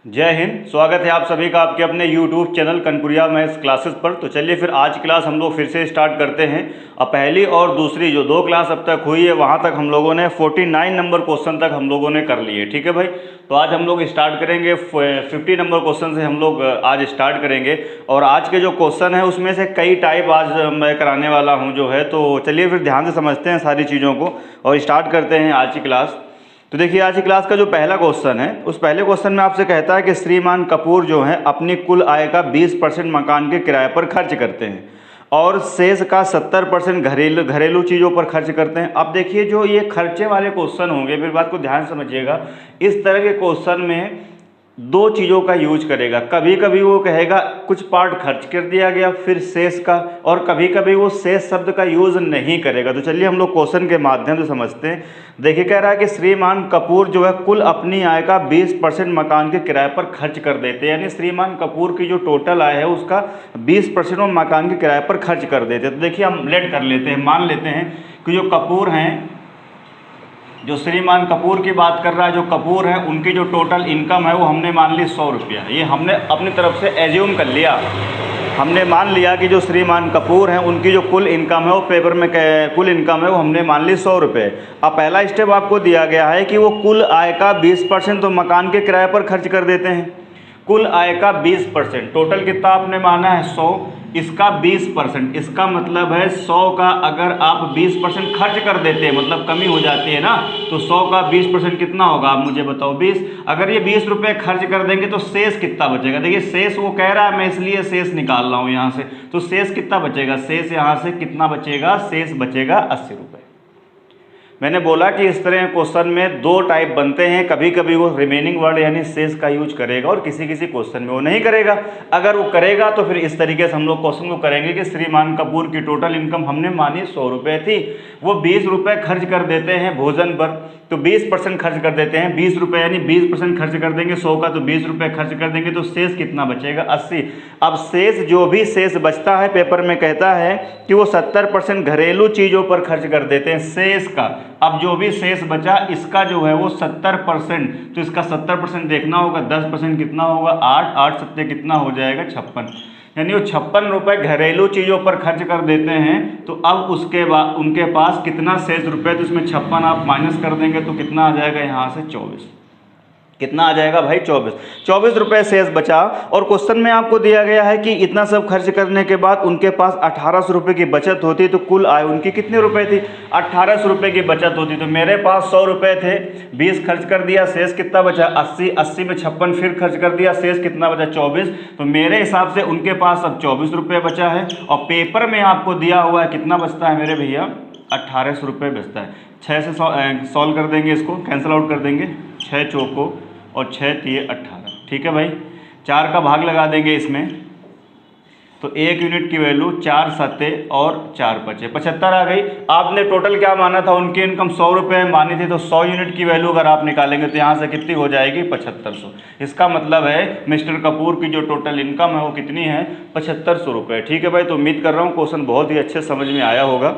जय हिंद। स्वागत है आप सभी का आपके अपने YouTube चैनल कनपुरिया मैथ्स क्लासेस पर। तो चलिए फिर आज क्लास हम लोग फिर से स्टार्ट करते हैं। अब पहली और दूसरी जो दो क्लास अब तक हुई है वहाँ तक हम लोगों ने 49 नंबर क्वेश्चन तक हम लोगों ने कर लिए। ठीक है भाई। तो आज हम लोग स्टार्ट करेंगे 50 नंबर क्वेश्चन से हम लोग आज स्टार्ट करेंगे। और आज के जो क्वेश्चन है उसमें से कई टाइप आज मैं कराने वाला हूँ जो है। तो चलिए फिर ध्यान से समझते हैं सारी चीज़ों को और स्टार्ट करते हैं आज की क्लास। तो देखिए आज की क्लास का जो पहला क्वेश्चन है उस पहले क्वेश्चन में आपसे कहता है कि श्रीमान कपूर जो है अपनी कुल आय का 20% मकान के किराए पर खर्च करते हैं और शेष का 70% घरेलू चीज़ों पर खर्च करते हैं। अब देखिए जो ये खर्चे वाले क्वेश्चन होंगे, मेरी बात को ध्यान समझिएगा। इस तरह के क्वेश्चन में दो चीज़ों का यूज करेगा। कभी कभी वो कहेगा कुछ पार्ट खर्च कर दिया गया फिर शेष का, और कभी कभी वो शेष शब्द का यूज़ नहीं करेगा। तो चलिए हम लोग क्वेश्चन के माध्यम से समझते हैं। देखिए कह रहा है कि श्रीमान कपूर जो है कुल अपनी आय का 20% मकान के किराए पर खर्च कर देते हैं। यानी श्रीमान कपूर की जो टोटल आय है उसका 20% वो मकान के किराए पर खर्च कर देते हैं। तो देखिए हम लेट कर लेते हैं, मान लेते हैं कि जो कपूर हैं, जो श्रीमान कपूर की बात कर रहा है, जो कपूर है उनकी जो टोटल इनकम है वो हमने मान ली 100 रुपया। ये हमने अपनी तरफ से एज्यूम कर लिया। हमने मान लिया कि जो श्रीमान कपूर हैं उनकी जो कुल इनकम है वो पेपर में कुल इनकम है वो हमने मान ली 100 रुपये। अब पहला स्टेप आपको दिया गया है कि वो कुल आय का 20% तो मकान के किराए पर खर्च कर देते हैं। कुल आय का 20%, टोटल कितना आपने माना है 100, इसका 20%, इसका मतलब है 100 का अगर आप 20% खर्च कर देते हैं मतलब कमी हो जाती है ना, तो 100 का 20% कितना होगा आप मुझे बताओ। 20, अगर ये 20 रुपये खर्च कर देंगे तो शेष कितना बचेगा। देखिए शेष वो कह रहा है, मैं इसलिए शेष निकाल रहा हूँ यहाँ से। तो शेष कितना बचेगा, शेष यहाँ से कितना बचेगा, शेष बचेगा 80 रुपये। मैंने बोला कि इस तरह क्वेश्चन में दो टाइप बनते हैं। कभी कभी वो रिमेनिंग वर्ड यानी शेष का यूज करेगा और किसी किसी क्वेश्चन में वो नहीं करेगा। अगर वो करेगा तो फिर इस तरीके से हम लोग क्वेश्चन को करेंगे कि श्रीमान कपूर की टोटल इनकम हमने मानी 100 रुपये थी, वो 20 रुपये खर्च कर देते हैं भोजन पर, तो 20% खर्च कर देते हैं। 20 रुपये यानी 20% खर्च कर देंगे 100 का, तो 20 रुपये खर्च कर देंगे तो शेष कितना बचेगा 80। अब शेष जो भी शेष बचता है पेपर में कहता है कि वो 70% घरेलू चीज़ों पर खर्च कर देते हैं शेष का। अब जो भी शेष बचा इसका जो है वो 70%, तो इसका 70% देखना होगा। 10% कितना होगा 8, 8 सत्ते कितना हो जाएगा 56, यानी वो 56 रुपये घरेलू चीज़ों पर खर्च कर देते हैं। तो अब उसके बाद उनके पास कितना शेष रुपये, तो इसमें 56 आप माइनस कर देंगे तो कितना आ जाएगा यहाँ से 24। कितना आ जाएगा भाई 24 रुपये शेष बचा। और क्वेश्चन में आपको दिया गया है कि इतना सब खर्च करने के बाद उनके पास 1800 रुपये की बचत होती, तो कुल आय उनकी कितने रुपए थी 1800 रुपये की बचत होती। तो मेरे पास 100 रुपये थे, 20 खर्च कर दिया, शेष कितना बचा 80, 80 में 56 फिर खर्च कर दिया, शेष कितना बचा 24। तो मेरे हिसाब से उनके पास अब 24 रुपये बचा है। और पेपर में आपको दिया हुआ है कितना बचता है मेरे भैया 1800 रुपये बचता है। 6 से सॉल्व कर देंगे, इसको कैंसिल आउट कर देंगे, 6 चौको और 6 तिये 18। ठीक है भाई, 4 का भाग लगा देंगे इसमें, तो 1 यूनिट की वैल्यू 4 सत्ते और 4 पचे 75 आ गई। आपने टोटल क्या माना था, उनकी इनकम 100 रुपये मानी थी, तो 100 यूनिट की वैल्यू अगर आप निकालेंगे तो यहाँ से कितनी हो जाएगी 7500। इसका मतलब है मिस्टर कपूर की जो टोटल इनकम है वो कितनी है 7500 रुपये। ठीक है भाई, तो उम्मीद कर रहा हूँ क्वेश्चन बहुत ही अच्छे समझ में आया होगा।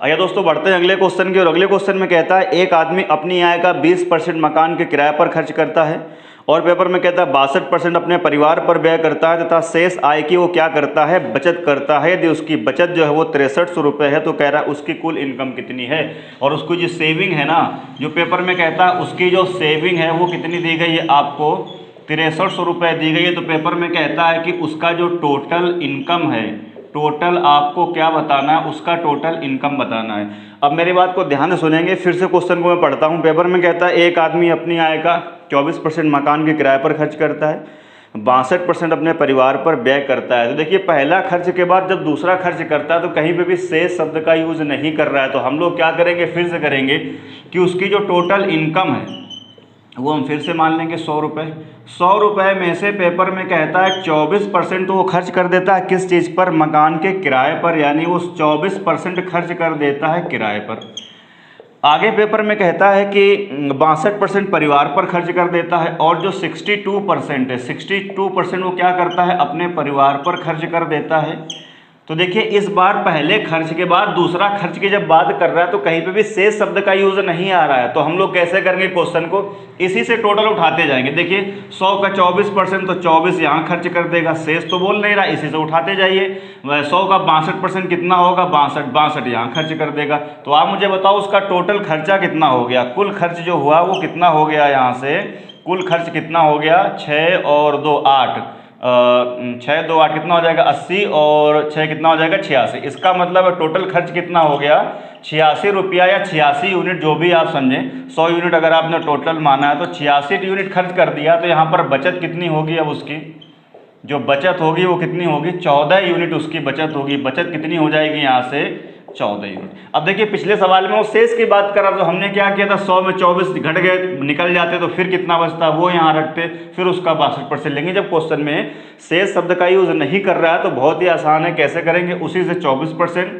आइए दोस्तों बढ़ते हैं अगले क्वेश्चन की। और अगले क्वेश्चन में कहता है एक आदमी अपनी आय का 20% मकान के किराए पर खर्च करता है और पेपर में कहता है 62% अपने परिवार पर व्यय करता है तथा शेष आय की वो क्या करता है बचत करता है। यदि उसकी बचत जो है वो 6300 रुपये है तो कह रहा है उसकी कुल इनकम कितनी है। और उसकी जो सेविंग है ना, जो पेपर में कहता है उसकी जो सेविंग है वो कितनी दी गई है आपको 6300 रुपये दी गई है। तो पेपर में कहता है कि उसका जो टोटल इनकम है, टोटल आपको क्या बताना है, उसका टोटल इनकम बताना है। अब मेरी बात को ध्यान से सुनेंगे, फिर से क्वेश्चन को मैं पढ़ता हूँ। पेपर में कहता है एक आदमी अपनी आय का 24% मकान के किराए पर खर्च करता है, 62% अपने परिवार पर व्यय करता है। तो देखिए पहला खर्च के बाद जब दूसरा खर्च करता है तो कहीं पे भी शेष शब्द का यूज़ नहीं कर रहा है। तो हम लोग क्या करेंगे, फिर से करेंगे कि उसकी जो टोटल इनकम है वो हम फिर से मान लेंगे 100 रुपये। 100 रुपये में से पेपर में कहता है 24% तो वो खर्च कर देता है किस चीज़ पर, मकान के किराए पर, यानी वो 24% खर्च कर देता है किराए पर। आगे पेपर में कहता है कि 62% परिवार पर खर्च कर देता है और जो 62% है 62% वो क्या करता है अपने परिवार पर खर्च कर देता है। तो देखिए इस बार पहले खर्च के बाद दूसरा खर्च की जब बात कर रहा है तो कहीं पे भी शेष शब्द का यूज नहीं आ रहा है। तो हम लोग कैसे करेंगे क्वेश्चन को, इसी से टोटल उठाते जाएंगे। देखिए 100 का 24% तो 24 यहाँ खर्च कर देगा, शेष तो बोल नहीं रहा, इसी से उठाते जाइए। 100 का 62% कितना होगा, 62 यहाँ खर्च कर देगा। तो आप मुझे बताओ उसका टोटल खर्चा कितना हो गया, कुल खर्च जो हुआ वो कितना हो गया, यहाँ से कुल खर्च कितना हो गया, 6 और 2 8, 6 2 8 कितना हो जाएगा 80 और 6 कितना हो जाएगा 86। इसका मतलब टोटल खर्च कितना हो गया 86 रुपया या 86 यूनिट, जो भी आप समझें। 100 यूनिट अगर आपने टोटल माना है तो 86 यूनिट खर्च कर दिया। तो यहाँ पर बचत कितनी होगी, अब उसकी जो बचत होगी वो कितनी होगी, 14 यूनिट उसकी बचत होगी। बचत कितनी हो जाएगी यहाँ से 14 यूनिट। अब देखिए पिछले सवाल में वो शेष की बात करा तो हमने क्या किया था, 100 में 24 घट गए निकल जाते तो फिर कितना बचता वो यहाँ रखते, फिर उसका 62% लेंगे। जब क्वेश्चन में शेष शब्द का यूज नहीं कर रहा है तो बहुत ही आसान है, कैसे करेंगे, उसी से 24%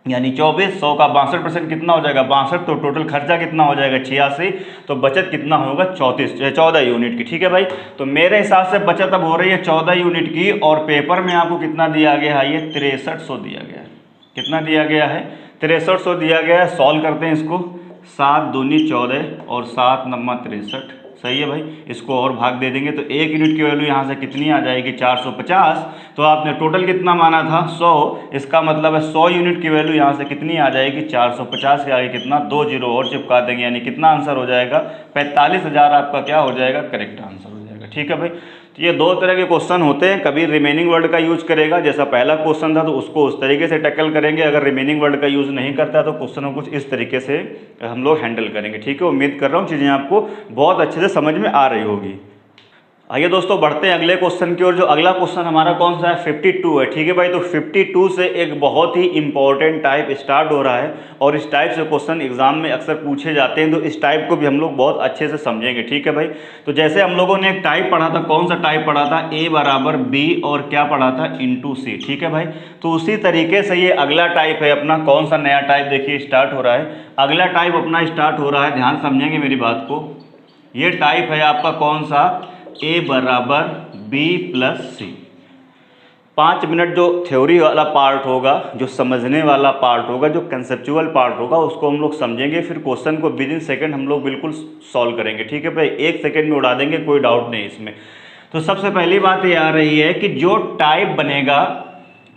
यानी 24, 100 का 62% कितना हो जाएगा 62, तो टोटल खर्चा कितना हो जाएगा 86, तो बचत कितना होगा 14 यूनिट की। ठीक है भाई, तो मेरे हिसाब से बचत अब हो रही है 14 यूनिट की, और पेपर में आपको कितना दिया गया है, ये 6300 दिया गया है। कितना दिया गया है, 6300 दिया गया है। सॉल्व करते हैं इसको, 7 दूनी 14 और 7 नम्मा 63, सही है भाई। इसको और भाग दे देंगे तो 1 यूनिट की वैल्यू यहाँ से कितनी आ जाएगी 450। तो आपने टोटल कितना माना था 100, इसका मतलब है 100 यूनिट की वैल्यू यहाँ से कितनी आ जाएगी 450 के आगे कितना 2 जीरो और चिपका देंगे, यानी कितना आंसर हो जाएगा 45,000 आपका क्या हो जाएगा, करेक्ट आंसर हो जाएगा। ठीक है भाई, तो ये 2 तरह के क्वेश्चन होते हैं, कभी रिमेनिंग वर्ड का यूज करेगा, जैसा पहला क्वेश्चन था तो उसको उस तरीके से टैकल करेंगे। अगर रिमेनिंग वर्ड का यूज नहीं करता तो क्वेश्चन को कुछ इस तरीके से हम लोग हैंडल करेंगे। ठीक है, उम्मीद कर रहा हूँ चीज़ें आपको बहुत अच्छे से समझ में आ रही होगी। आइए दोस्तों बढ़ते हैं अगले क्वेश्चन की ओर। जो अगला क्वेश्चन हमारा कौन सा है, 52 है। ठीक है भाई, तो 52 से एक बहुत ही इंपॉर्टेंट टाइप स्टार्ट हो रहा है, और इस टाइप से क्वेश्चन एग्जाम में अक्सर पूछे जाते हैं, तो इस टाइप को भी हम लोग बहुत अच्छे से समझेंगे। ठीक है भाई, तो जैसे हम लोगों ने एक टाइप पढ़ा था, कौन सा टाइप पढ़ा था, A बराबर B और क्या पढ़ा था इंटू C। ठीक है भाई, तो उसी तरीके से ये अगला टाइप है अपना, कौन सा नया टाइप देखिए स्टार्ट हो रहा है। अगला टाइप अपना स्टार्ट हो रहा है, ध्यान समझेंगे मेरी बात को। ये टाइप है आपका कौन सा, A बराबर B प्लस C। 5 मिनट जो थ्योरी वाला पार्ट होगा, जो समझने वाला पार्ट होगा, जो कंसेप्चुअल पार्ट होगा, उसको हम लोग समझेंगे, फिर क्वेश्चन को विद इन सेकेंड हम लोग बिल्कुल सॉल्व करेंगे। ठीक है भाई, 1 सेकेंड में उड़ा देंगे, कोई डाउट नहीं इसमें। तो सबसे पहली बात ये आ रही है कि जो टाइप बनेगा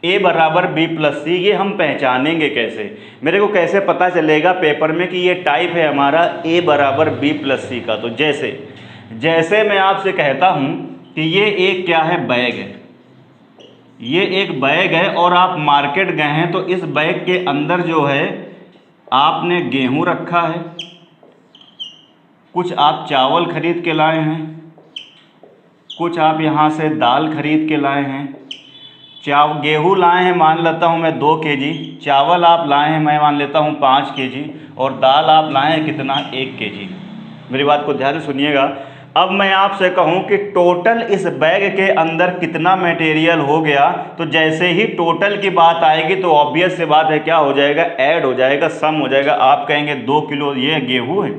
A बराबर B प्लस C, ये हम पहचानेंगे कैसे, मेरे को कैसे पता चलेगा पेपर में कि ये टाइप है हमारा A बराबर B प्लस C का। तो जैसे मैं आपसे कहता हूं कि ये एक क्या है, बैग है, ये एक बैग है, और आप मार्केट गए हैं तो इस बैग के अंदर जो है आपने गेहूं रखा है, कुछ आप चावल खरीद के लाए हैं, कुछ आप यहाँ से दाल खरीद के लाए हैं। गेहूँ लाए हैं मान लेता हूँ मैं 2 kg, चावल आप लाए हैं मैं मान लेता हूँ 5 kg, और दाल आप लाए हैं कितना 1 kg। मेरी बात को ध्यान से सुनिएगा। अब मैं आपसे कहूं कि टोटल इस बैग के अंदर कितना मटेरियल हो गया, तो जैसे ही टोटल की बात आएगी तो ऑब्वियस से बात है क्या हो जाएगा, ऐड हो जाएगा, सम हो जाएगा। आप कहेंगे 2 किलो ये गेहूं है,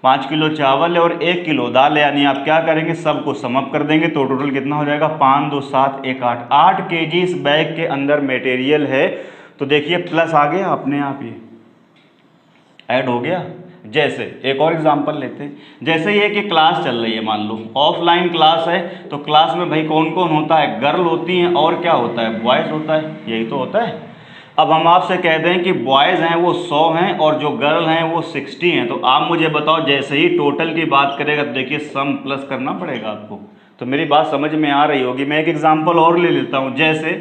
5 किलो चावल है और 1 किलो दाल है, यानी आप क्या करेंगे, सबको सम अप कर देंगे, तो टोटल कितना हो जाएगा 5 2 7 1 8। 8 kg इस बैग के अंदर मटेरियल है। तो देखिए प्लस आ गया अपने आप, ये ऐड हो गया। जैसे एक और एग्जांपल लेते हैं, जैसे ये कि क्लास चल रही है, मान लो ऑफलाइन क्लास है, तो क्लास में भाई कौन कौन होता है, गर्ल होती हैं और क्या होता है, बॉयज़ होता है, यही तो होता है। अब हम आपसे कह दें कि बॉयज़ हैं वो 100 हैं और जो गर्ल हैं वो 60 हैं, तो आप मुझे बताओ जैसे ही टोटल की बात करेगा तो देखिए सम प्लस करना पड़ेगा आपको। तो मेरी बात समझ में आ रही होगी। मैं एक एग्जाम्पल और ले लेता हूँ, जैसे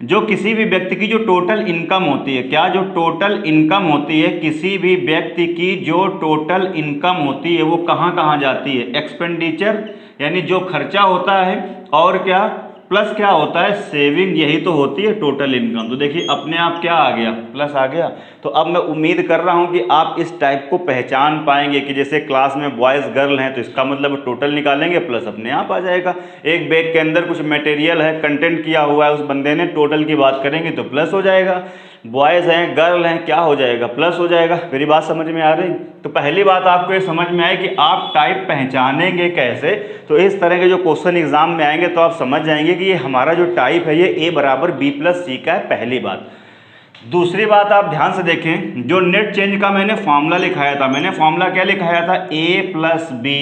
जो किसी भी व्यक्ति की जो टोटल इनकम होती है, क्या जो टोटल इनकम होती है किसी भी व्यक्ति की, जो टोटल इनकम होती है वो कहाँ कहाँ जाती है, एक्सपेंडिचर यानी जो खर्चा होता है, और क्या प्लस क्या होता है, सेविंग, यही तो होती है टोटल इनकम। तो देखिए अपने आप क्या आ गया, प्लस आ गया। तो अब मैं उम्मीद कर रहा हूँ कि आप इस टाइप को पहचान पाएंगे कि जैसे क्लास में बॉयज़ गर्ल हैं तो इसका मतलब टोटल निकालेंगे प्लस अपने आप आ जाएगा। एक बैग के अंदर कुछ मटेरियल है, कंटेंट किया हुआ है उस बंदे ने, टोटल की बात करेंगे तो प्लस हो जाएगा। बॉयज़ हैं, गर्ल हैं, क्या हो जाएगा, प्लस हो जाएगा। मेरी बात समझ में आ रही? तो पहली बात आपको ये समझ में आए कि आप टाइप पहचानेंगे कैसे। तो इस तरह के जो क्वेश्चन एग्जाम में आएंगे तो आप समझ जाएंगे कि ये हमारा जो टाइप है ये A बराबर B+C का है, पहली बात। दूसरी बात आप ध्यान से देखें, जो नेट चेंज का मैंने फॉर्मूला लिखाया था, मैंने फॉर्मूला क्या लिखाया था, A+B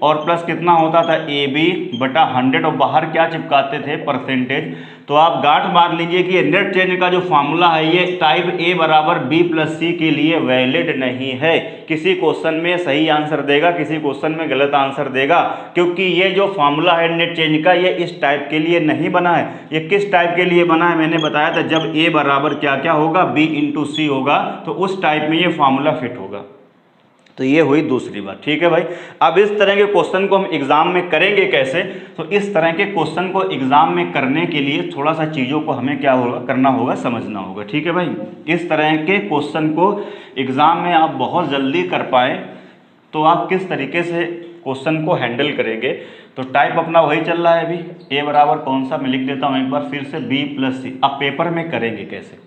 और प्लस कितना होता था AB/100 और बाहर क्या चिपकाते थे, परसेंटेज। तो आप गांठ मार लीजिए कि ये नेट चेंज का जो फॉर्मूला है ये टाइप A बराबर B+C के लिए वैलिड नहीं है। किसी क्वेश्चन में सही आंसर देगा, किसी क्वेश्चन में गलत आंसर देगा, क्योंकि ये जो फॉर्मूला है नेट चेंज का ये इस टाइप के लिए नहीं बना है। ये किस टाइप के लिए बना है, मैंने बताया था, जब A बराबर क्या क्या होगा, B/C होगा, तो उस टाइप में ये फॉर्मूला फिट होगा। तो ये हुई दूसरी बात, ठीक है भाई। अब इस तरह के क्वेश्चन को हम एग्जाम में करेंगे कैसे, तो इस तरह के क्वेश्चन को एग्जाम में करने के लिए थोड़ा सा चीज़ों को हमें क्या होगा, करना होगा, समझना होगा, ठीक है भाई। इस तरह के क्वेश्चन को एग्जाम में आप बहुत जल्दी कर पाएँ तो आप किस तरीके से क्वेश्चन को हैंडल करेंगे। तो टाइप अपना वही चल रहा है अभी, A बराबर कौन सा, मैं लिख देता हूँ एक बार फिर से, B+C। अब पेपर में करेंगे कैसे,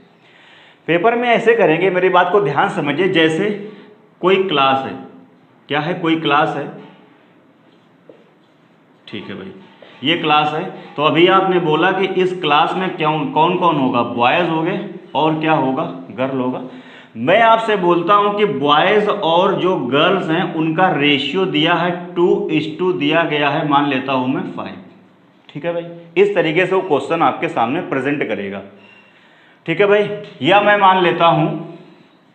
पेपर में ऐसे करेंगे, मेरी बात को ध्यान समझिए। जैसे कोई क्लास है, क्या है, कोई क्लास है, ठीक है भाई, ये क्लास है। तो अभी आपने बोला कि इस क्लास में क्या कौन कौन होगा, बॉयज़ होंगे और क्या होगा, गर्ल होगा। मैं आपसे बोलता हूं कि बॉयज़ और जो गर्ल्स हैं उनका रेशियो दिया है 2:2 दिया गया है, मान लेता हूं मैं 5, ठीक है भाई। इस तरीके से वो क्वेश्चन आपके सामने प्रेजेंट करेगा, ठीक है भाई। या मैं मान लेता हूं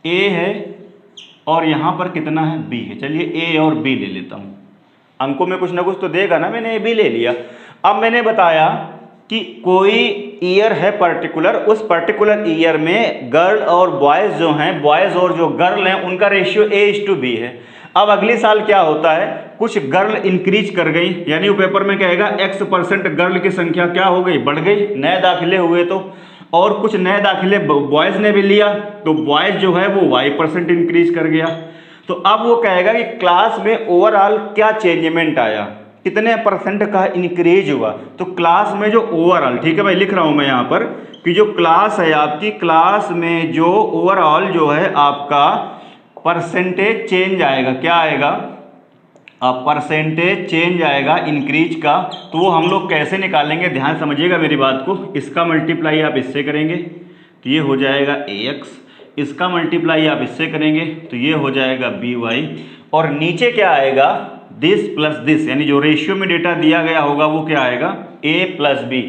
A है और यहाँ पर कितना है, B है। चलिए A और B ले लेता हूँ, अंकों में कुछ ना कुछ तो देगा ना, मैंने A B ले लिया। अब मैंने बताया कि कोई ईयर है पर्टिकुलर, उस पर्टिकुलर ईयर में गर्ल और बॉयज़ जो हैं, बॉयज़ और जो गर्ल हैं उनका रेशियो A/B है। अब अगले साल क्या होता है, कुछ गर्ल इंक्रीज कर गई, यानी वो पेपर में कहेगा X% गर्ल की संख्या क्या हो गई, बढ़ गई, नए दाखिले हुए तो, और कुछ नए दाखिले बॉयज़ ने भी लिया तो बॉयज़ जो है वो Y% इंक्रीज कर गया। तो अब वो कहेगा कि क्लास में ओवरऑल क्या चेंजमेंट आया, कितने % का इंक्रीज हुआ। तो क्लास में जो ओवरऑल, ठीक है भाई, लिख रहा हूं मैं यहाँ पर कि जो क्लास है आपकी, क्लास में जो ओवरऑल जो है आपका परसेंटेज चेंज आएगा, क्या आएगा, परसेंटेज चेंज आएगा इंक्रीज का। तो वो हम लोग कैसे निकालेंगे, ध्यान समझिएगा मेरी बात को। इसका मल्टीप्लाई आप इससे करेंगे तो ये हो जाएगा AX, इसका मल्टीप्लाई आप इससे करेंगे तो ये हो जाएगा BY, और नीचे क्या आएगा, दिस प्लस दिस, यानी जो रेशियो में डेटा दिया गया होगा वो क्या आएगा, A+B।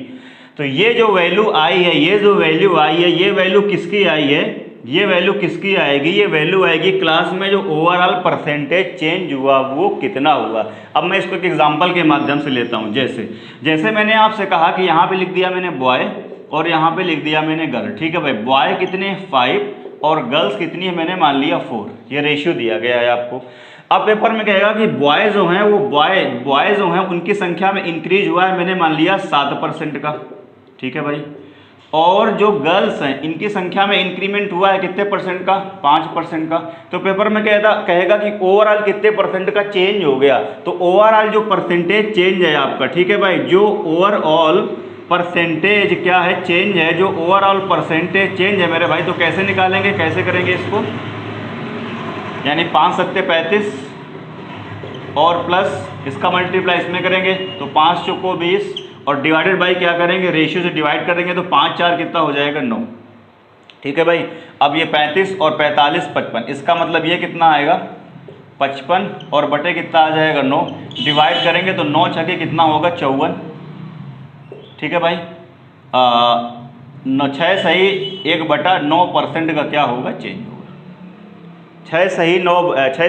तो ये जो वैल्यू आई है, ये जो वैल्यू आई है, ये वैल्यू किसकी आई है, ये वैल्यू किसकी आएगी, ये वैल्यू आएगी क्लास में जो ओवरऑल परसेंटेज चेंज हुआ वो कितना हुआ। अब मैं इसको एक एग्जांपल के माध्यम से लेता हूँ। जैसे मैंने आपसे कहा कि यहाँ पे लिख दिया मैंने बॉय और यहाँ पे लिख दिया मैंने गर्ल, ठीक है भाई। बॉय कितने 5 और गर्ल्स कितनी है, मैंने मान लिया 4, ये रेशियो दिया गया है आपको। अब पेपर में कहेगा कि बॉय जो हैं वो बॉय जो हैं उनकी संख्या में इंक्रीज हुआ है, मैंने मान लिया 7% का, ठीक है भाई। और जो गर्ल्स हैं इनकी संख्या में इंक्रीमेंट हुआ है कितने % का, 5% का। तो पेपर में कहेगा कि ओवरऑल कितने % का चेंज हो गया। तो ओवरऑल जो परसेंटेज चेंज है आपका, ठीक है भाई, जो ओवरऑल परसेंटेज क्या है, चेंज है, जो ओवरऑल परसेंटेज चेंज है मेरे भाई, तो कैसे निकालेंगे, कैसे करेंगे इसको, यानी 5 7 35 और प्लस इसका मल्टीप्लाई इसमें करेंगे तो 5 चौको 20 और डिवाइडेड बाई क्या करेंगे, रेशियो से डिवाइड करेंगे तो 5 4 कितना हो जाएगा 9, ठीक है भाई। अब ये 35 और 45 55, इसका मतलब ये कितना आएगा 55 और बटे कितना आ जाएगा 9, डिवाइड करेंगे तो 9 छके कितना होगा 54, ठीक है भाई। 6 सही 1/9% का क्या होगा, चेंज होगा। 6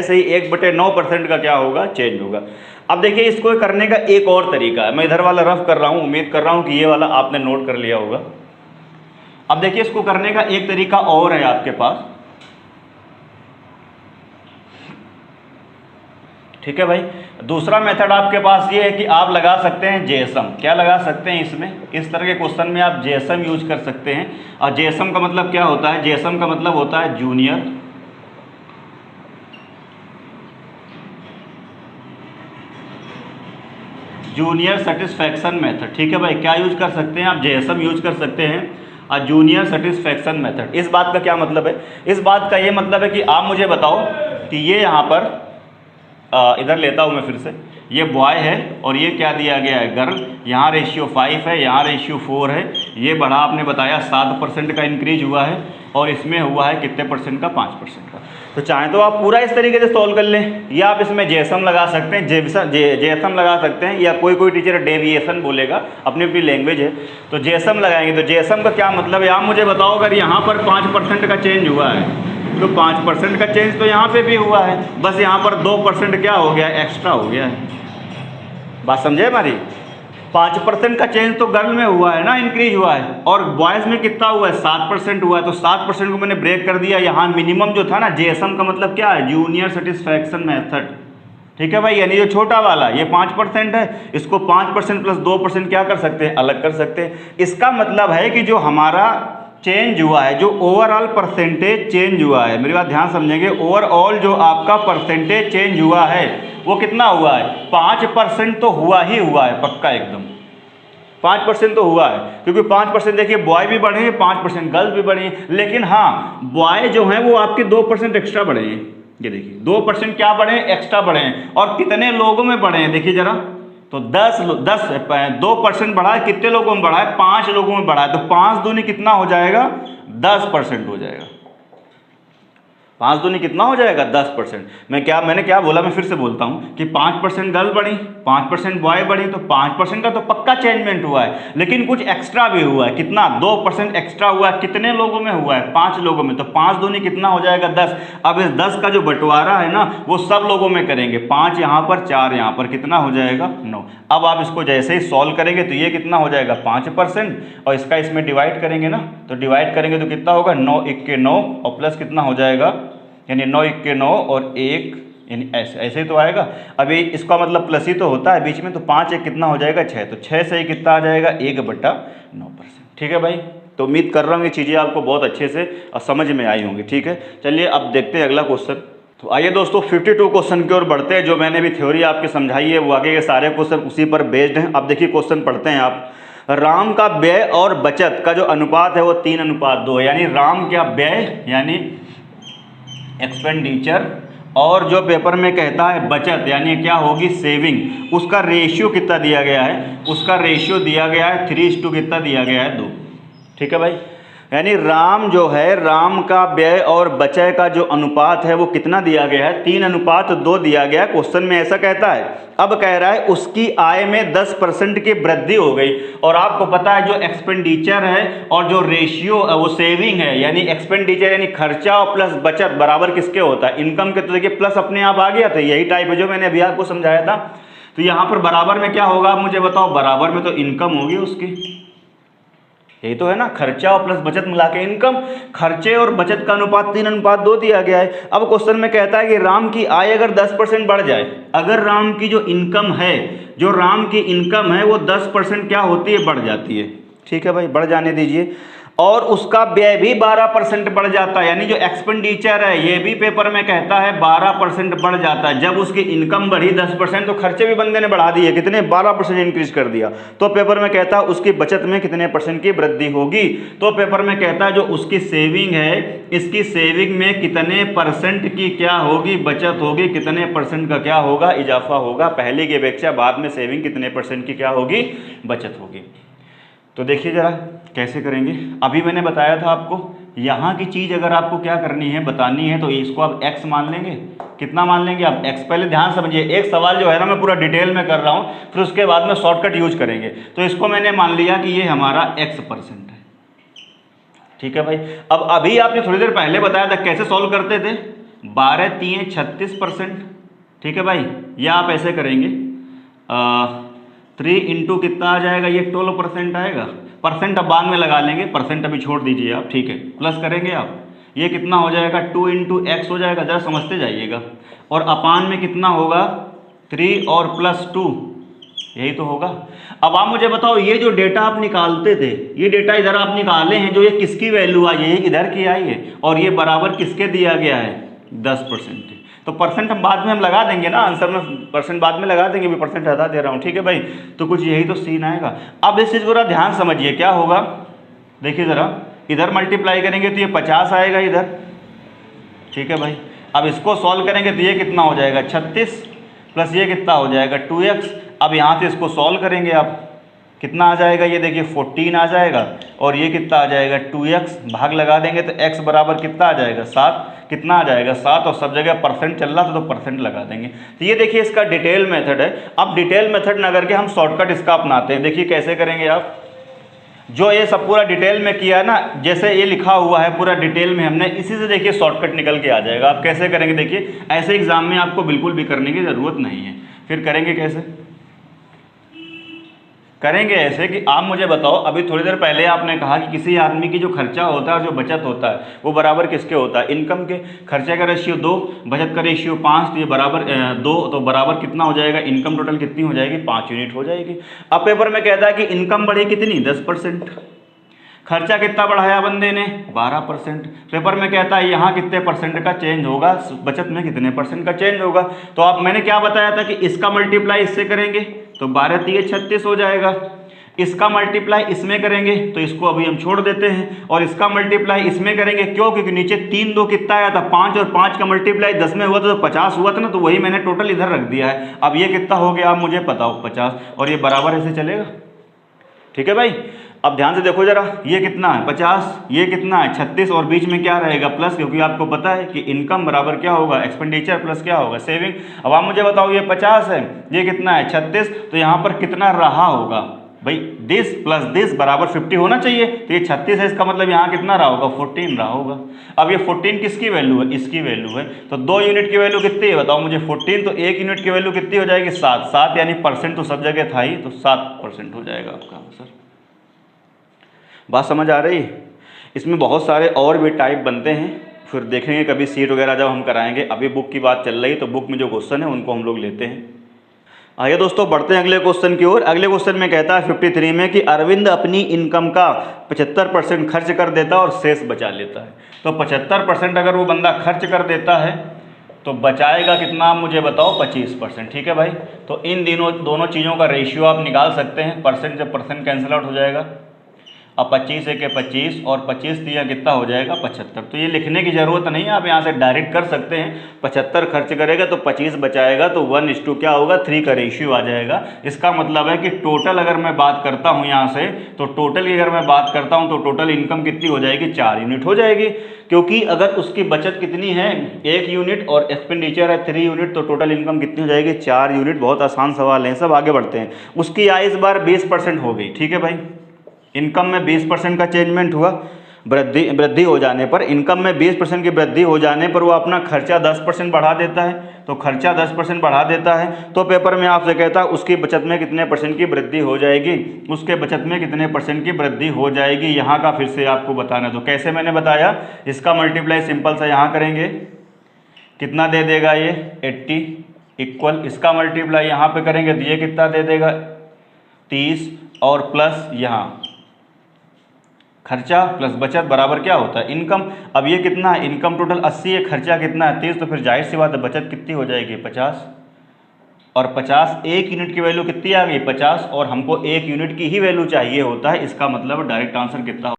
सही 1/9% का क्या होगा, चेंज होगा। अब देखिए इसको करने का एक और तरीका है, मैं इधर वाला रफ कर रहा हूँ, उम्मीद कर रहा हूँ कि ये वाला आपने नोट कर लिया होगा। अब देखिए इसको करने का एक तरीका और है आपके पास, ठीक है भाई। दूसरा मेथड आपके पास ये है कि आप लगा सकते हैं JSM। क्या लगा सकते हैं इसमें, इस तरह के क्वेश्चन में आप JSM यूज कर सकते हैं। और JSM का मतलब क्या होता है, JSM का मतलब होता है जूनियर सेटिस्फैक्शन मेथड, ठीक है भाई। क्या यूज कर सकते हैं आप, JSM यूज कर सकते हैं। A junior satisfaction method. इस बात का क्या मतलब है? इस बात का ये मतलब है कि आप मुझे बताओ कि ये यहाँ पर इधर लेता हूँ मैं फिर से, ये बॉय है और ये क्या दिया गया है, गर्ल। यहाँ रेशियो 5 है, यहाँ रेशियो 4 है। ये बढ़ा आपने बताया 7% का इंक्रीज हुआ है और इसमें हुआ है कितने परसेंट का, 5% का। तो चाहें तो आप पूरा इस तरीके से सॉल्व कर लें, या आप इसमें जेसम लगा सकते हैं, जेसम लगा सकते हैं, या कोई टीचर डेविएशन बोलेगा, अपनी अपनी लैंग्वेज है, तो जेसम लगाएंगे। तो जेसम का क्या मतलब है, आप मुझे बताओ अगर यहाँ पर 5% का चेंज हुआ है तो 5% का चेंज तो यहाँ पे भी हुआ है, बस यहाँ पर 2% क्या हो गया, एक्स्ट्रा हो गया है। बात समझे हमारी? 5% का चेंज तो गर्ल में हुआ है ना, इंक्रीज हुआ है, और बॉयज़ में कितना हुआ है, 7% हुआ है। तो 7% को मैंने ब्रेक कर दिया। यहाँ मिनिमम जो था ना, जेएसएम का मतलब क्या है, जूनियर सेटिस्फैक्शन मेथड। ठीक है भाई, यानी जो छोटा वाला ये 5% है, इसको 5% प्लस 2% क्या कर सकते हैं, अलग कर सकते हैं। इसका मतलब है कि जो हमारा चेंज हुआ है, जो ओवरऑल परसेंटेज चेंज हुआ है, मेरी बात ध्यान समझेंगे, ओवरऑल जो आपका परसेंटेज चेंज हुआ है वो कितना हुआ है, 5% तो हुआ ही हुआ है, पक्का एकदम 5% तो हुआ है। क्योंकि 5% देखिए बॉय भी बढ़े हैं, 5% गर्ल्स भी बढ़े हैं, लेकिन हाँ बॉय जो हैं वो आपके 2% एक्स्ट्रा बढ़े हैं। ये देखिए 2% क्या बढ़े हैं, एक्स्ट्रा बढ़े हैं। और कितने लोगों में बढ़े हैं देखिए जरा, तो 2% बढ़ा है, कितने लोगों में बढ़ा है, 5 लोगों में बढ़ा है। तो 5 दूनी कितना हो जाएगा, 10% हो जाएगा। 5 दूनी कितना हो जाएगा, 10%। मैंने क्या बोला, मैं फिर से बोलता हूँ कि 5% गर्ल बढ़ी, 5% बॉय बढ़ी, तो 5% का तो पक्का चेंजमेंट हुआ है, लेकिन कुछ एक्स्ट्रा भी हुआ है। कितना, 2% एक्स्ट्रा हुआ है। कितने लोगों में हुआ है, 5 लोगों में। तो 5 दूनी कितना हो जाएगा, 10। अब इस 10 का जो बंटवारा है ना वो सब लोगों में करेंगे, 5 यहाँ पर, 4 यहाँ पर, कितना हो जाएगा, 9। अब आप इसको जैसे ही सॉल्व करेंगे तो ये कितना हो जाएगा, 5%, और इसका इसमें डिवाइड करेंगे ना, तो डिवाइड करेंगे तो कितना होगा, 9 1 के 9, और प्लस कितना हो जाएगा, यानी 9 1 के 9 और 1, यानी ऐसे ही तो आएगा। अभी इसका मतलब प्लस ही तो होता है बीच में, तो 5 1 कितना हो जाएगा, 6। तो 6 से ही कितना आ जाएगा, 1/9%। ठीक है भाई, तो उम्मीद कर रहा हूँ ये चीज़ें आपको बहुत अच्छे से समझ में आई होंगी। ठीक है, चलिए अब देखते हैं अगला क्वेश्चन। तो आइए दोस्तों 52 क्वेश्चन की ओर बढ़ते हैं। जो मैंने भी थ्योरी आपकी समझाई है वो आगे के सारे क्वेश्चन उसी पर बेस्ड हैं। अब देखिए क्वेश्चन पढ़ते हैं आप। राम का व्यय और बचत का जो अनुपात है वो 3:2 है। यानी राम का व्यय यानी एक्सपेंडिचर, और जो पेपर में कहता है बचत यानी क्या होगी, सेविंग, उसका रेशियो कितना दिया गया है, उसका रेशियो दिया गया है 3:2 कितना दिया गया है, 2। ठीक है भाई, यानी राम जो है, राम का व्यय और बचत का जो अनुपात है वो कितना दिया गया है, 3:2 दिया गया है। क्वेश्चन में ऐसा कहता है। अब कह रहा है उसकी आय में 10% की वृद्धि हो गई। और आपको पता है जो एक्सपेंडिचर है और जो रेशियो वो सेविंग है, यानी एक्सपेंडिचर यानी खर्चा और प्लस बचत बराबर किसके होता है, इनकम के। तो देखिए प्लस अपने आप आ गया था, यही टाइप है जो मैंने अभी आपको समझाया था। तो यहाँ पर बराबर में क्या होगा, आप मुझे बताओ, बराबर में तो इनकम होगी उसकी, यही तो है ना, खर्चा और प्लस बचत मिला के इनकम। खर्चे और बचत का अनुपात 3:2 दिया गया है। अब क्वेश्चन में कहता है कि राम की आय अगर 10% बढ़ जाए, अगर राम की जो इनकम है, जो राम की इनकम है वो 10% क्या होती है, बढ़ जाती है। ठीक है भाई, बढ़ जाने दीजिए। और उसका व्यय भी 12% बढ़ जाता है, यानी जो एक्सपेंडिचर है ये भी पेपर में कहता है 12% बढ़ जाता है। जब उसकी इनकम बढ़ी 10% तो खर्चे भी बंदे ने बढ़ा दिए, कितने, 12% इंक्रीज कर दिया। तो पेपर में कहता है उसकी बचत में कितने % की वृद्धि होगी। तो पेपर में कहता है जो उसकी सेविंग है, इसकी सेविंग में कितने % की क्या होगी, बचत होगी, कितने % का क्या होगा, इजाफा होगा। पहले की अपेक्षा बाद में सेविंग कितने % की क्या होगी, बचत होगी। तो देखिए जरा कैसे करेंगे। अभी मैंने बताया था आपको, यहाँ की चीज़ अगर आपको क्या करनी है, बतानी है, तो इसको आप x मान लेंगे। कितना मान लेंगे आप, x। पहले ध्यान समझिए, एक सवाल जो है ना मैं पूरा डिटेल में कर रहा हूँ, फिर उसके बाद में शॉर्टकट यूज करेंगे। तो इसको मैंने मान लिया कि ये हमारा x% है। ठीक है भाई, अब अभी आपने थोड़ी देर पहले बताया था कैसे सॉल्व करते थे, 12 3 36%। ठीक है भाई, या आप ऐसे करेंगे 3 इंटू कितना आ जाएगा, ये 12% आएगा। परसेंट अब बाद में लगा लेंगे, परसेंट अभी छोड़ दीजिए आप। ठीक है, प्लस करेंगे आप, ये कितना हो जाएगा, 2 इंटू एक्स हो जाएगा, जरा समझते जाइएगा। और अपान में कितना होगा, 3 और प्लस 2, यही तो होगा। अब आप मुझे बताओ, ये जो डेटा आप निकालते थे, ये डेटा इधर आप निकाले हैं, जो ये किसकी वैल्यू आई है, ये इधर की आई है, और ये बराबर किसके दिया गया है, 10%। तो परसेंट हम बाद में हम लगा देंगे ना, आंसर में परसेंट बाद में लगा देंगे, भी परसेंट हटा दे रहा हूँ। ठीक है भाई, तो कुछ यही तो सीन आएगा। अब इस चीज़ को ध्यान समझिए, क्या होगा, देखिए ज़रा, इधर मल्टीप्लाई करेंगे तो ये 50 आएगा इधर, ठीक है भाई। अब इसको सॉल्व करेंगे तो ये कितना हो जाएगा 36, प्लस ये कितना हो जाएगा 2x। अब यहाँ से इसको सॉल्व करेंगे आप, कितना आ जाएगा, ये देखिए 14 आ जाएगा, और ये कितना आ जाएगा 2x, भाग लगा देंगे तो x बराबर कितना आ जाएगा 7, कितना आ जाएगा 7, और सब जगह परसेंट चल रहा था तो परसेंट लगा देंगे। तो ये देखिए इसका डिटेल मेथड है। अब डिटेल मेथड ना करके हम शॉर्टकट इसका अपनाते हैं। देखिए कैसे करेंगे आप, जो ये सब पूरा डिटेल में किया है ना, जैसे ये लिखा हुआ है पूरा डिटेल में हमने, इसी से देखिए शॉर्टकट निकल के आ जाएगा। आप कैसे करेंगे, देखिए ऐसे एग्जाम में आपको बिल्कुल भी करने की ज़रूरत नहीं है। फिर करेंगे कैसे, करेंगे ऐसे कि आप मुझे बताओ, अभी थोड़ी देर पहले आपने कहा कि किसी आदमी की जो खर्चा होता है और जो बचत होता है वो बराबर किसके होता है, इनकम के। खर्चे का रेशियो 2, बचत का रेशियो 5, तो ये बराबर 2, तो बराबर कितना हो जाएगा, इनकम टोटल कितनी हो जाएगी 5 यूनिट हो जाएगी। अब पेपर में कहता है कि इनकम बढ़ी कितनी 10%, खर्चा कितना बढ़ाया बंदे ने 12%। पेपर में कहता है यहाँ कितने परसेंट का चेंज होगा, बचत में कितने परसेंट का चेंज होगा। तो आप, मैंने क्या बताया था कि इसका मल्टीप्लाई इससे करेंगे तो 12 3 36 हो जाएगा, इसका मल्टीप्लाई इसमें करेंगे तो इसको अभी हम छोड़ देते हैं, और इसका मल्टीप्लाई इसमें करेंगे, क्यों, क्योंकि नीचे 3 2 कितना आया था 5, और 5 का मल्टीप्लाई 10 में हुआ था तो 50 हुआ था ना, तो वही मैंने टोटल इधर रख दिया है। अब ये कितना हो गया आप मुझे बताओ 50, और ये बराबर ऐसे चलेगा, ठीक है भाई। अब ध्यान से देखो जरा, ये कितना है 50, ये कितना है 36, और बीच में क्या रहेगा प्लस, क्योंकि आपको पता है कि इनकम बराबर क्या होगा एक्सपेंडिचर प्लस क्या होगा सेविंग। अब आप मुझे बताओ, ये 50 है, ये कितना है 36, तो यहाँ पर कितना रहा होगा भाई, दिस प्लस दिस बराबर 50 होना चाहिए। तो ये 36 है, इसका मतलब यहाँ कितना रहा होगा 14 रहा होगा। अब ये 14 किसकी वैल्यू है, इसकी वैल्यू है, तो 2 यूनिट की वैल्यू कितनी है बताओ मुझे 14, तो 1 यूनिट की वैल्यू कितनी हो जाएगी 7, 7 यानी परसेंट तो सब जगह था ही, तो 7% हो जाएगा आपका आंसर। बात समझ आ रही है। इसमें बहुत सारे और भी टाइप बनते हैं, फिर देखेंगे कभी सीट वगैरह जब हम कराएंगे। अभी बुक की बात चल रही है तो बुक में जो क्वेश्चन है उनको हम लोग लेते हैं। आइए दोस्तों बढ़ते हैं अगले क्वेश्चन की ओर। अगले क्वेश्चन में कहता है 53 में कि अरविंद अपनी इनकम का 75% खर्च कर देता है और शेष बचा लेता है। तो 75% अगर वो बंदा खर्च कर देता है तो बचाएगा कितना आप मुझे बताओ 25%, ठीक है भाई। तो इन दोनों चीज़ों का रेशियो आप निकाल सकते हैं, परसेंट जब परसेंट कैंसिल आउट हो जाएगा। अब 25 एक 25 और 25 दिया कितना हो जाएगा 75। तो ये लिखने की ज़रूरत नहीं है, आप यहाँ से डायरेक्ट कर सकते हैं। 75 खर्च करेगा तो 25 बचाएगा, तो 1:2 क्या होगा 3 का रेशियो आ जाएगा। इसका मतलब है कि टोटल अगर मैं बात करता हूँ यहाँ से, तो टोटल की अगर मैं बात करता हूँ तो टोटल इनकम कितनी हो जाएगी 4 यूनिट हो जाएगी। क्योंकि अगर उसकी बचत कितनी है 1 यूनिट और एक्सपेंडिचर है 3 यूनिट, तो टोटल इनकम कितनी हो जाएगी 4 यूनिट। बहुत आसान सवाल है, सब आगे बढ़ते हैं। उसकी आय इस बार 20% हो गई, ठीक है भाई। इनकम में 20% का चेंजमेंट हुआ, वृद्धि हो जाने पर, इनकम में 20% की वृद्धि हो जाने पर वो अपना खर्चा 10% बढ़ा देता है। तो खर्चा 10% बढ़ा देता है तो पेपर में आपसे कहता है उसकी बचत में कितने परसेंट की वृद्धि हो जाएगी, उसके बचत में कितने परसेंट की वृद्धि हो जाएगी, यहाँ का फिर से आपको बताना। तो कैसे मैंने बताया, इसका मल्टीप्लाई सिंपल सा यहाँ करेंगे, कितना दे देगा ये 80 इक्वल, इसका मल्टीप्लाई यहाँ पे करेंगे तो ये कितना दे देगा 30, और प्लस यहाँ खर्चा प्लस बचत बराबर क्या होता है इनकम। अब ये कितना है, इनकम टोटल 80 है, खर्चा कितना है 30, तो फिर जाहिर सी बात है बचत कितनी हो जाएगी 50, और 50 1 यूनिट की वैल्यू कितनी आ गई 50, और हमको 1 यूनिट की ही वैल्यू चाहिए होता है। इसका मतलब डायरेक्ट आंसर कितना,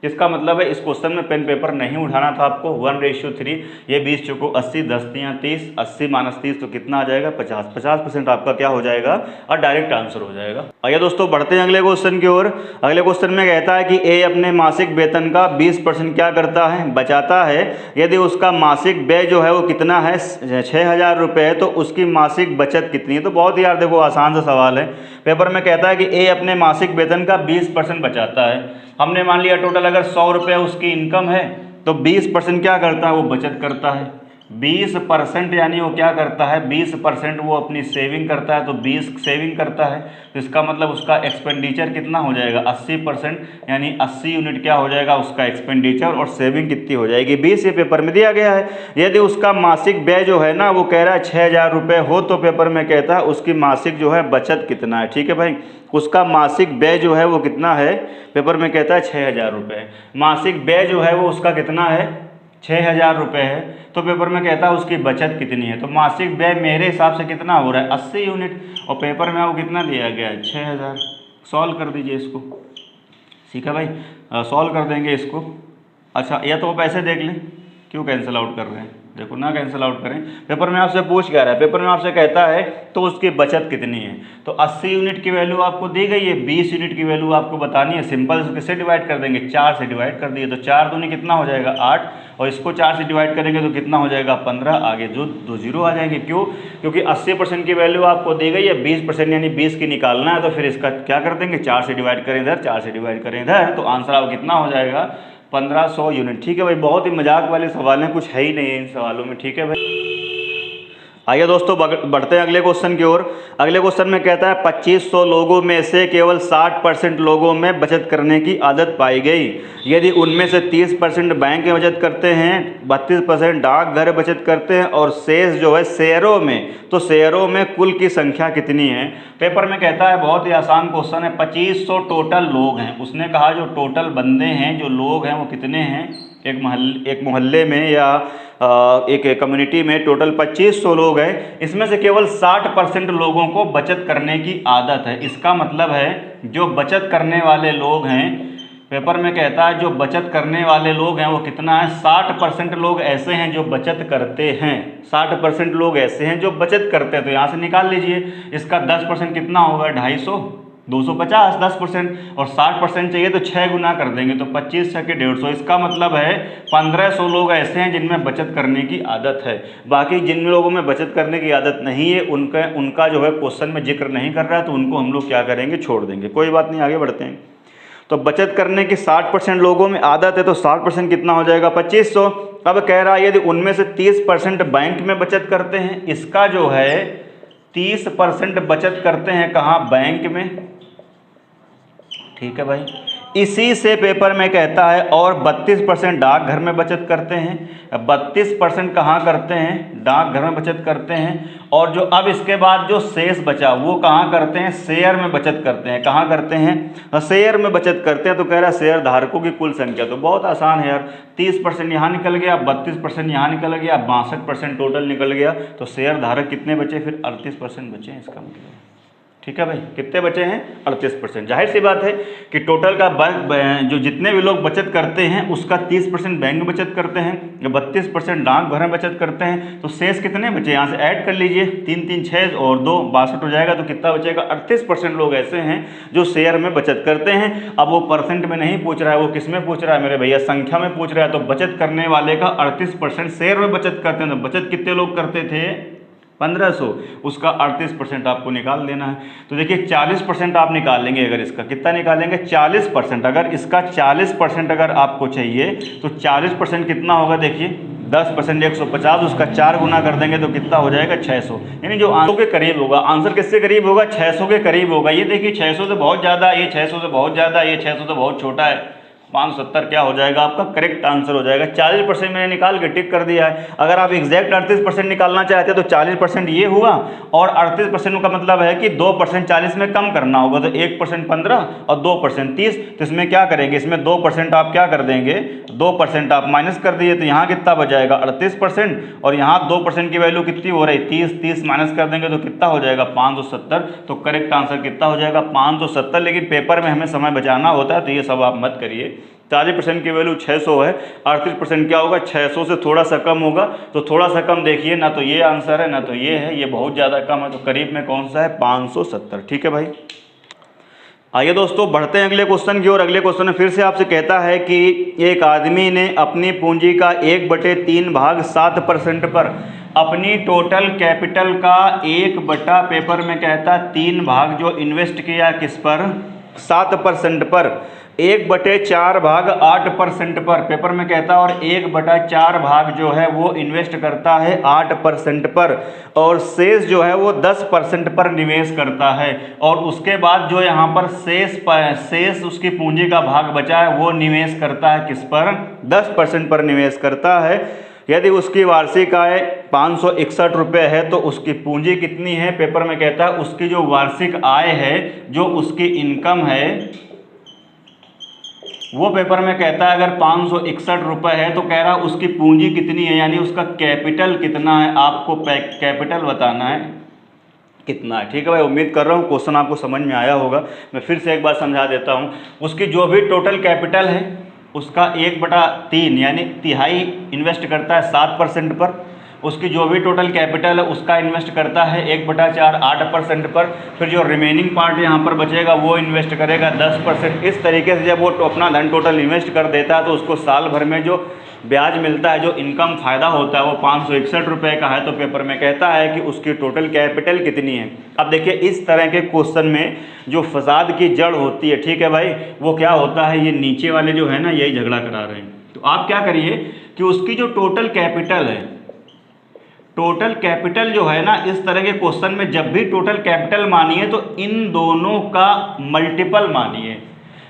इसका मतलब है इस क्वेश्चन में पेन पेपर नहीं उठाना था आपको। 1:3, ये 20 चौको 80, 10 तियां 30, 80 - 30 तो कितना आ जाएगा 50। 50% आपका क्या हो जाएगा और डायरेक्ट आंसर हो जाएगा। आइए दोस्तों बढ़ते हैं अगले क्वेश्चन की ओर। अगले क्वेश्चन में कहता है कि ए अपने मासिक वेतन का 20% क्या करता है, बचाता है। यदि उसका मासिक व्यय जो है वो कितना है 6000 रुपये है, तो उसकी मासिक बचत कितनी है। तो बहुत ही यार देखो आसान सा सवाल है। पेपर में कहता है कि ए अपने मासिक वेतन का 20% बचाता है। हमने मान लिया टोटल अगर 100 रुपये उसकी इनकम है, तो 20% क्या करता है वो बचत करता है। 20% यानी वो क्या करता है 20% वो अपनी सेविंग करता है, तो 20 सेविंग करता है। तो इसका मतलब उसका एक्सपेंडिचर कितना हो जाएगा 80%, यानी 80 यूनिट क्या हो जाएगा उसका एक्सपेंडिचर, और सेविंग कितनी हो जाएगी 20। ये पेपर में दिया गया है। यदि उसका मासिक व्यय जो है ना वो कह रहा है 6000 रुपये हो, तो पेपर में कहता है उसकी मासिक जो है बचत कितना है। ठीक है भाई, उसका मासिक व्यय जो है वो कितना है, पेपर में कहता है 6000 रुपये। मासिक व्यय जो है वो उसका कितना है 6000 रुपये है, तो पेपर में कहता है उसकी बचत कितनी है। तो मासिक व्यय मेरे हिसाब से कितना हो रहा है 80 यूनिट, और पेपर में वो कितना दिया गया है 6000। सॉल्व कर दीजिए इसको, ठीक है भाई, सॉल्व कर देंगे इसको। अच्छा, या तो आप ऐसे देख लें, क्यों कैंसिल आउट कर रहे हैं, देखो ना कैंसिल आउट करें। पेपर में आपसे पूछ क्या रहा है, पेपर में आपसे कहता है तो उसकी बचत कितनी है। तो 80 यूनिट की वैल्यू आपको दी गई है, 20 यूनिट की वैल्यू आपको बतानी है। सिंपल किससे डिवाइड कर देंगे, 4 से डिवाइड कर दिए, तो 4 दूनी कितना हो जाएगा 8, और इसको 4 से डिवाइड करेंगे तो कितना हो जाएगा 15, आगे जो 2 जीरो आ जाएंगे। क्यों, क्योंकि 80% की वैल्यू आपको दी गई है, 20% यानी 20 की निकालना है, तो फिर इसका क्या कर देंगे, 4 से डिवाइड करें इधर, 4 से डिवाइड करें इधर, तो आंसर आपको कितना हो जाएगा 1500 यूनिट। ठीक है भाई, बहुत ही मजाक वाले सवाल हैं, कुछ है ही नहीं है इन सवालों में। ठीक है भाई, आइए दोस्तों बढ़ते हैं अगले क्वेश्चन की ओर। अगले क्वेश्चन में कहता है 2500 लोगों में से केवल 60% लोगों में बचत करने की आदत पाई गई। यदि उनमें से 30% बैंक में बचत करते हैं, 32% डाकघर बचत करते हैं और शेष जो है शेयरों में, तो शेयरों में कुल की संख्या कितनी है। पेपर में कहता है, बहुत ही आसान क्वेश्चन है, 2500 टोटल लोग हैं। उसने कहा जो टोटल बंदे हैं, जो लोग हैं वो कितने हैं, एक मोहल्ले में या एक कम्युनिटी में टोटल 2500 लोग हैं। इसमें से केवल 60% लोगों को बचत करने की आदत है। इसका मतलब है जो बचत करने वाले लोग हैं, पेपर में कहता है जो बचत करने वाले लोग हैं वो कितना है, 60% लोग ऐसे हैं जो बचत करते हैं। 60% लोग ऐसे हैं जो बचत करते हैं, तो यहाँ से निकाल लीजिए, इसका 10% कितना होगा 250, 250 10%, और 60% चाहिए तो 6 गुना कर देंगे, तो 25 6 के 150। इसका मतलब है 1500 लोग ऐसे हैं जिनमें बचत करने की आदत है। बाकी जिन लोगों में बचत करने की आदत नहीं है, उनका जो है क्वेश्चन में जिक्र नहीं कर रहा है, तो उनको हम लोग क्या करेंगे, छोड़ देंगे। कोई बात नहीं, आगे बढ़ते हैं। तो बचत करने की 60% लोगों में आदत है, तो 60% कितना हो जाएगा 2500। अब कह रहा है यदि उनमें से 30% बैंक में बचत करते हैं, इसका जो है 30% बचत करते हैं कहाँ, बैंक में। ठीक है भाई, इसी से पेपर में कहता है और 32% डाकघर में बचत करते हैं। 32% कहाँ करते हैं, डाकघर में बचत करते हैं। और जो अब इसके बाद जो शेष बचा वो कहाँ करते हैं, शेयर में बचत करते हैं। कहाँ करते हैं, शेयर में बचत करते हैं। तो कह रहा है शेयर धारकों की कुल संख्या, तो बहुत आसान है यार, 30% यहाँ निकल गया, 32% यहाँ निकल गया, 62% टोटल निकल गया, तो शेयर धारक कितने बचे, फिर 38% बचे हैं इसका मतलब। ठीक है भाई, कितने बचे हैं 38%। जाहिर सी बात है कि टोटल का जो जितने भी लोग बचत करते हैं उसका 30% बैंक में बचत करते हैं, 32% डाकघर में बचत करते हैं, तो शेष कितने बचे, यहाँ से ऐड कर लीजिए, 3 3 6 और 2 62 हो जाएगा, तो कितना बचेगा 38% लोग ऐसे हैं जो शेयर में बचत करते हैं। अब वो परसेंट में नहीं पूछ रहा है, वो किस में पूछ रहा है मेरे भैया, संख्या में पूछ रहा है। तो बचत करने वाले का 38% शेयर में बचत करते हैं, तो बचत कितने लोग करते थे 1500, उसका 38% आपको निकाल देना है। तो देखिए 40% आप निकालेंगे, अगर इसका कितना निकालेंगे 40%, अगर इसका 40% अगर आपको चाहिए तो 40% कितना होगा, देखिए 10% 150, उसका 4 गुना कर देंगे तो कितना हो जाएगा 600, यानी जो आंसर के करीब होगा। आंसर किससे करीब होगा, 600 के करीब होगा। ये देखिए 600 से बहुत ज़्यादा, ये 600 से बहुत ज़्यादा, ये 600 से बहुत छोटा है। 570 क्या हो जाएगा आपका करेक्ट आंसर हो जाएगा। 40% मैंने निकाल के टिक कर दिया है। अगर आप एग्जैक्ट 38% निकालना चाहते हैं तो 40% ये हुआ, और 38% का मतलब है कि 2% 40 में कम करना होगा, तो 1% 15 और 2% 30। तो इसमें क्या करेंगे, इसमें 2% आप क्या कर देंगे, 2% आप माइनस कर दिए, तो यहाँ कितना बच जाएगा 38%, और यहाँ 2% की वैल्यू कितनी हो रही 30, 30 माइनस कर देंगे तो कितना हो जाएगा 570। तो करेक्ट आंसर कितना हो जाएगा 570। लेकिन पेपर में हमें समय बचाना होता है, तो ये सब आप मत करिए। 40% की वैल्यू 600 है, 38% क्या होगा 600 से थोड़ा सा कम होगा, तो थोड़ा सा कम देखिए, ना तो ये आंसर है ना तो ये है, ये बहुत ज़्यादा कम है, तो करीब में कौन सा है 570। ठीक है भाई, आइए दोस्तों बढ़ते हैं अगले क्वेश्चन की ओर। अगले क्वेश्चन में फिर से आपसे कहता है कि एक आदमी ने अपनी पूंजी का 1/3 भाग 7% पर अपनी टोटल कैपिटल का 1/, पेपर में कहता 3 भाग जो इन्वेस्ट किया किस पर, 7% पर। 1/4 भाग 8% पर, पेपर में कहता है, और 1/4 भाग जो है वो इन्वेस्ट करता है 8% पर, और शेष जो है वो 10% पर निवेश करता है। और उसके बाद जो यहाँ पर शेष उसकी पूंजी का भाग बचा है वो निवेश करता है किस पर, 10% पर निवेश करता है। यदि उसकी वार्षिक आय 561 रुपये है तो उसकी पूंजी कितनी है, पेपर में कहता है उसकी जो वार्षिक आय है, जो उसकी इनकम है, वो पेपर में कहता है अगर 561 रुपये है तो कह रहा है उसकी पूंजी कितनी है, यानी उसका कैपिटल कितना है, आपको कैपिटल बताना है। कितना है। ठीक है भाई, उम्मीद कर रहा हूँ क्वेश्चन आपको समझ में आया होगा। मैं फिर से एक बार समझा देता हूँ। उसकी जो भी टोटल कैपिटल है उसका 1/3 यानी तिहाई इन्वेस्ट करता है 7% पर। उसकी जो भी टोटल कैपिटल है उसका इन्वेस्ट करता है 1/4 8% पर। फिर जो रिमेनिंग पार्ट यहाँ पर बचेगा वो इन्वेस्ट करेगा 10%। इस तरीके से जब वो अपना धन टोटल इन्वेस्ट कर देता है तो उसको साल भर में जो ब्याज मिलता है, जो इनकम फ़ायदा होता है वो 561 रुपये का है। तो पेपर में कहता है कि उसकी टोटल कैपिटल कितनी है। अब देखिए इस तरह के क्वेश्चन में जो फसाद की जड़ होती है, ठीक है भाई, वो क्या होता है, ये नीचे वाले जो है ना यही झगड़ा करा रहे हैं। तो आप क्या करिए कि उसकी जो टोटल कैपिटल है, टोटल कैपिटल जो है ना, इस तरह के क्वेश्चन में जब भी टोटल कैपिटल मानिए तो इन दोनों का मल्टीपल मानिए।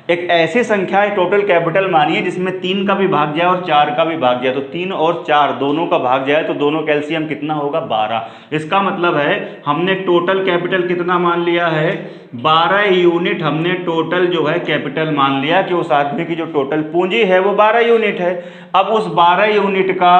एक ऐसी संख्या है टोटल कैपिटल मानिए जिसमें 3 का भी भाग जाए और 4 का भी भाग जाए। तो 3 और 4 दोनों का भाग जाए तो दोनों का एलसीएम कितना होगा, 12। इसका मतलब है हमने टोटल कैपिटल कितना मान लिया है, 12 यूनिट हमने टोटल जो है कैपिटल मान लिया कि उस आदमी की जो टोटल पूंजी है वो 12 यूनिट है। अब उस 12 यूनिट का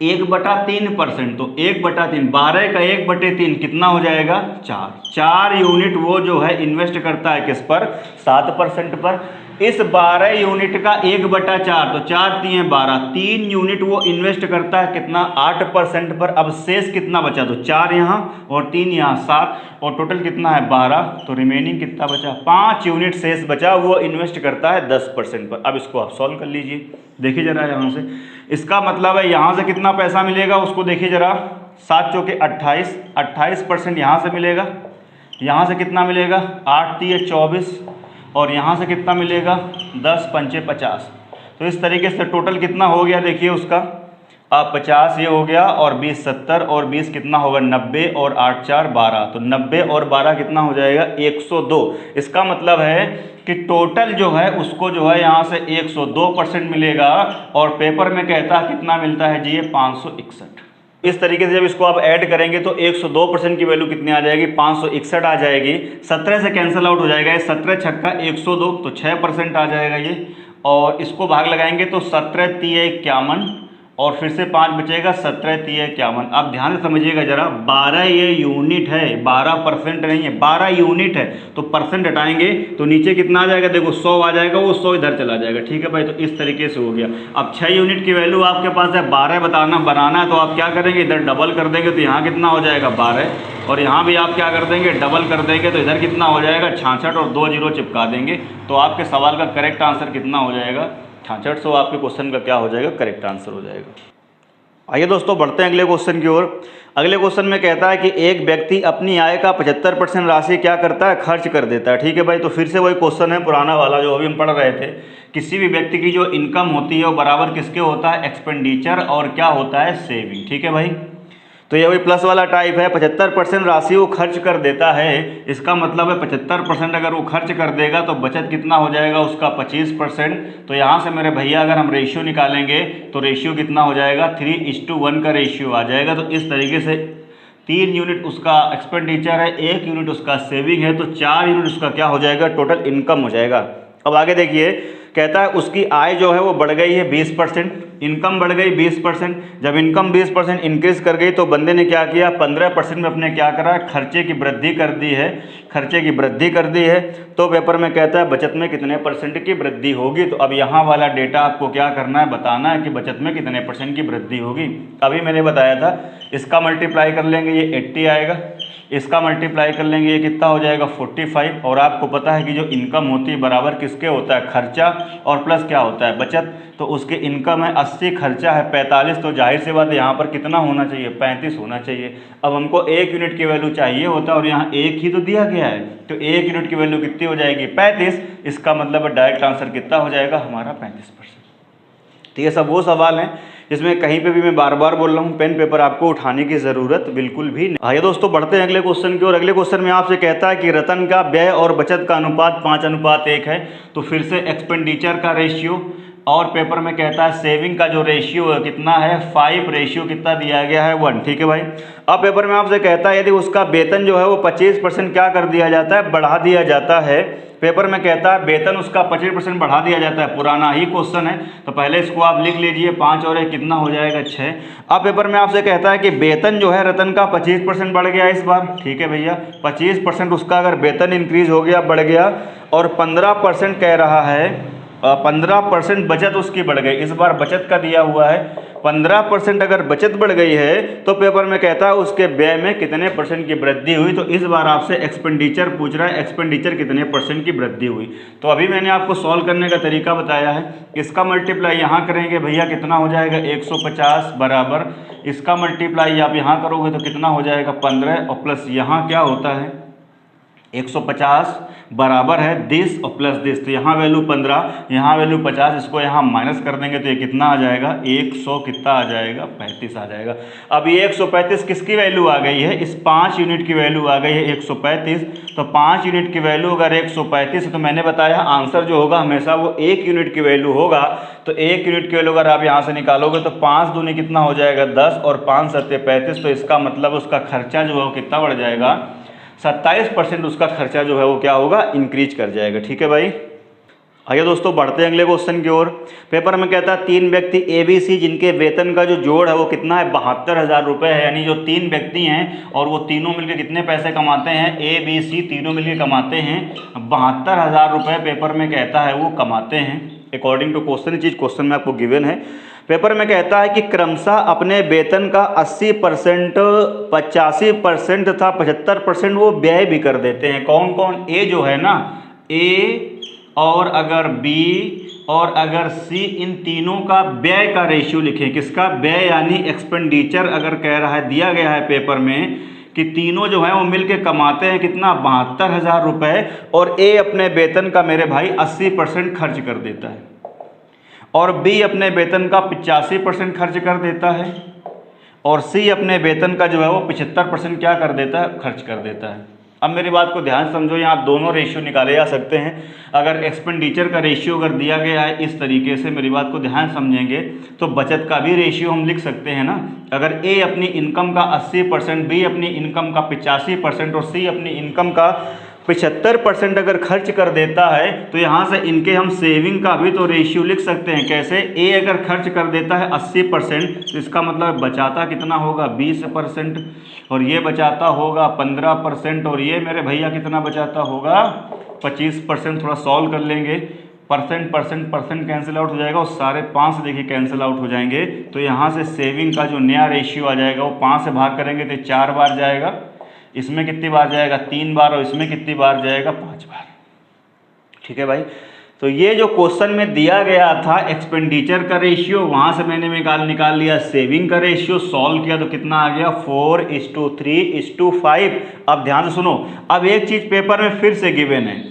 1/3%, तो 1/3, 12 का 1/3 कितना हो जाएगा, 4 यूनिट वो जो है इन्वेस्ट करता है किस पर, 7% पर। इस 12 यूनिट का 1/4, तो 4 3 12, 3 यूनिट वो इन्वेस्ट करता है कितना, 8% पर। अब शेष कितना बचा, तो 4 यहाँ और 3 यहाँ, 7, और टोटल कितना है 12। तो रिमेनिंग कितना बचा, 5 यूनिट शेष बचा, वो इन्वेस्ट करता है 10% पर। अब इसको आप सॉल्व कर लीजिए, देखिए जरा यहाँ से। इसका मतलब है यहाँ से कितना पैसा मिलेगा उसको देखिए जरा, 7 चौके 28, 28% यहाँ से मिलेगा, यहाँ से कितना मिलेगा, 8 3 24, और यहाँ से कितना मिलेगा, 10 5 50। तो इस तरीके से टोटल कितना हो गया देखिए उसका, 50 ये हो गया, और 20 70, और 20 कितना होगा 90, और 8 4 12। तो 90 और 12 कितना हो जाएगा, 102। इसका मतलब है कि टोटल जो है उसको जो है यहाँ से 102% मिलेगा, और पेपर में कहता है कितना मिलता है जी, ये 561। इस तरीके से जब इसको आप ऐड करेंगे तो 102% की वैल्यू कितनी आ जाएगी, 561 आ जाएगी। 17 से कैंसिल आउट हो जाएगा, ये 17 छक्का 102, तो 6% आ जाएगा ये। और इसको भाग लगाएंगे तो 17 3 51, और फिर से 5 बचेगा, 17 3 51। आप ध्यान से समझिएगा जरा, 12 ये यूनिट है, 12% नहीं है, 12 यूनिट है। तो परसेंट हटाएंगे तो नीचे कितना आ जाएगा, देखो 100 आ जाएगा, वो 100 इधर चला जाएगा। ठीक है भाई, तो इस तरीके से हो गया। अब 6 यूनिट की वैल्यू आपके पास है, 12 बनाना है, तो आप क्या करेंगे, इधर डबल कर देंगे तो यहाँ कितना हो जाएगा 12, और यहाँ भी आप क्या कर देंगे, डबल कर देंगे तो इधर कितना हो जाएगा 66, और 2 जीरो चिपका देंगे। तो आपके सवाल का करेक्ट आंसर कितना हो जाएगा, 66। सो आपके क्वेश्चन का क्या हो जाएगा, करेक्ट आंसर हो जाएगा। आइए दोस्तों बढ़ते हैं अगले क्वेश्चन की ओर। अगले क्वेश्चन में कहता है कि एक व्यक्ति अपनी आय का 75% राशि क्या करता है, खर्च कर देता है। ठीक है भाई, तो फिर से वही क्वेश्चन है पुराना वाला जो अभी हम पढ़ रहे थे। किसी भी व्यक्ति की जो इनकम होती है वो बराबर किसके होता है, एक्सपेंडिचर, और क्या होता है, सेविंग। ठीक है भाई, तो ये वही प्लस वाला टाइप है। 75% राशि वो खर्च कर देता है। इसका मतलब है 75% अगर वो खर्च कर देगा तो बचत कितना हो जाएगा उसका, 25%। तो यहाँ से मेरे भैया अगर हम रेशियो निकालेंगे तो रेशियो कितना हो जाएगा, 3:1 का रेशियो आ जाएगा। तो इस तरीके से 3 यूनिट उसका एक्सपेंडिचर है, 1 यूनिट उसका सेविंग है, तो 4 यूनिट उसका क्या हो जाएगा, टोटल इनकम हो जाएगा। अब आगे देखिए, कहता है उसकी आय जो है वो बढ़ गई है 20%, इनकम बढ़ गई 20%। जब इनकम 20% इंक्रीज कर गई तो बंदे ने क्या किया, 15% में अपने क्या करा, खर्चे की वृद्धि कर दी है, खर्चे की वृद्धि कर दी है। तो पेपर में कहता है बचत में कितने % की वृद्धि होगी। तो अब यहाँ वाला डेटा आपको क्या करना है, बताना है कि बचत में कितने % की वृद्धि होगी। अभी मैंने बताया था, इसका मल्टीप्लाई कर लेंगे ये 80 आएगा, इसका मल्टीप्लाई कर लेंगे ये कितना हो जाएगा 45। और आपको पता है कि जो इनकम होती है बराबर किसके होता है, खर्चा, और प्लस क्या होता है, बचत। तो उसकी इनकम है 80, खर्चा है 45, तो जाहिर सी बात है यहाँ पर कितना होना चाहिए, 35 होना चाहिए। अब हमको 1 यूनिट की वैल्यू चाहिए होता है और यहाँ 1 ही तो दिया गया है, तो 1 यूनिट की वैल्यू कितनी हो जाएगी, 35। इसका मतलब डायरेक्ट आंसर कितना हो जाएगा हमारा, 35%। तो ये सब वो सवाल हैं जिसमें कहीं पे भी मैं बार बार बोल रहा हूँ, पेन पेपर आपको उठाने की ज़रूरत बिल्कुल भी नहीं। आइए दोस्तों बढ़ते हैं अगले क्वेश्चन की ओर। अगले क्वेश्चन में आपसे कहता है कि रतन का व्यय और बचत का अनुपात 5:1 है। तो फिर से एक्सपेंडिचर का रेशियो और पेपर में कहता है सेविंग का जो रेशियो है कितना है 5, रेशियो कितना दिया गया है 1। ठीक है भाई। अब पेपर में आपसे कहता है यदि उसका वेतन जो है वो 25% क्या कर दिया जाता है, बढ़ा दिया जाता है। पेपर में कहता है वेतन उसका 25% बढ़ा दिया जाता है, पुराना ही क्वेश्चन है तो पहले इसको आप लिख लीजिए, 5 और 1 कितना हो जाएगा 6। अब पेपर में आपसे कहता है कि वेतन जो है रतन का 25% बढ़ गया इस बार। ठीक है भैया, 25% उसका अगर वेतन इंक्रीज हो गया, बढ़ गया, और 15% कह रहा है 15% बचत उसकी बढ़ गई। इस बार बचत का दिया हुआ है 15% अगर बचत बढ़ गई है तो पेपर में कहता है उसके व्यय में कितने % की वृद्धि हुई। तो इस बार आपसे एक्सपेंडिचर पूछ रहा है, एक्सपेंडिचर कितने % की वृद्धि हुई। तो अभी मैंने आपको सॉल्व करने का तरीका बताया है। इसका मल्टीप्लाई यहाँ करेंगे भैया कितना हो जाएगा 150 बराबर, इसका मल्टीप्लाई आप यहाँ करोगे तो कितना हो जाएगा 15, और प्लस यहाँ क्या होता है 150 बराबर है दिस और प्लस दिस, तो यहाँ वैल्यू 15, यहाँ वैल्यू 50, इसको यहाँ माइनस कर देंगे तो ये कितना आ जाएगा 100 कितना आ जाएगा 35 आ जाएगा। अब ये 135 किसकी वैल्यू आ गई है, इस 5 यूनिट की वैल्यू आ गई है 135। तो 5 यूनिट की वैल्यू अगर 135 है तो मैंने बताया आंसर जो होगा हमेशा वो 1 यूनिट की वैल्यू होगा। तो 1 यूनिट की वैल्यू अगर आप यहाँ से निकालोगे तो 5 दूनी कितना हो जाएगा 10 और 5 सत्ते 35, तो इसका मतलब उसका खर्चा जो है वो कितना बढ़ जाएगा 27% उसका खर्चा जो है वो क्या होगा इंक्रीज कर जाएगा। ठीक है भाई। आइए दोस्तों बढ़ते हैं अगले क्वेश्चन की ओर। पेपर में कहता है 3 व्यक्ति ABC जिनके वेतन का जो जोड़ है वो कितना है 72,000 रुपये है। यानी जो 3 व्यक्ति हैं और वो तीनों मिलकर कितने पैसे कमाते हैं, ABC तीनों मिलकर कमाते हैं 72,000 रुपये। पेपर में कहता है वो कमाते हैं अकॉर्डिंग टू क्वेश्चन, चीज़ क्वेश्चन में आपको गिवन है। पेपर में कहता है कि क्रमशः अपने वेतन का 80%, 85% तथा 75% वो व्यय भी कर देते हैं। कौन कौन, ए जो है ना, ए और अगर बी और अगर सी, इन तीनों का व्यय का रेशियो लिखें। किसका व्यय, यानी एक्सपेंडिचर अगर कह रहा है, दिया गया है पेपर में कि तीनों जो है वो मिलके कमाते हैं कितना 72,000 रुपये, और ए अपने वेतन का मेरे भाई 80% खर्च कर देता है, और बी अपने वेतन का 85% खर्च कर देता है, और सी अपने वेतन का जो है वो 75% क्या कर देता है, खर्च कर देता है। अब मेरी बात को ध्यान समझो, यहाँ दोनों रेशियो निकाले जा सकते हैं। अगर एक्सपेंडिचर का रेशियो अगर दिया गया है इस तरीके से, मेरी बात को ध्यान समझेंगे तो बचत का भी रेशियो हम लिख सकते हैं ना। अगर ए अपनी इनकम का 80%, बी अपनी इनकम का 85% और सी अपनी इनकम का 75% अगर खर्च कर देता है तो यहाँ से इनके हम सेविंग का भी तो रेशियो लिख सकते हैं। कैसे, ए अगर खर्च कर देता है 80% तो इसका मतलब बचाता कितना होगा 20%, और ये बचाता होगा 15%, और ये मेरे भैया कितना बचाता होगा 25%। थोड़ा सॉल्व कर लेंगे, percent percent percent cancel out हो जाएगा और सारे 5 देखिए कैंसिल आउट हो जाएंगे। तो यहाँ से सेविंग का जो नया रेशियो आ जाएगा वो 5 से भाग करेंगे तो 4 बार जाएगा, इसमें कितनी बार जाएगा 3 बार, और इसमें कितनी बार जाएगा 5 बार। ठीक है भाई। तो ये जो क्वेश्चन में दिया गया था एक्सपेंडिचर का रेशियो, वहाँ से मैंने निकाल लिया सेविंग का रेशियो, सॉल्व किया तो कितना आ गया 4:3:5। अब ध्यान से सुनो, अब एक चीज़ पेपर में फिर से गिवन है,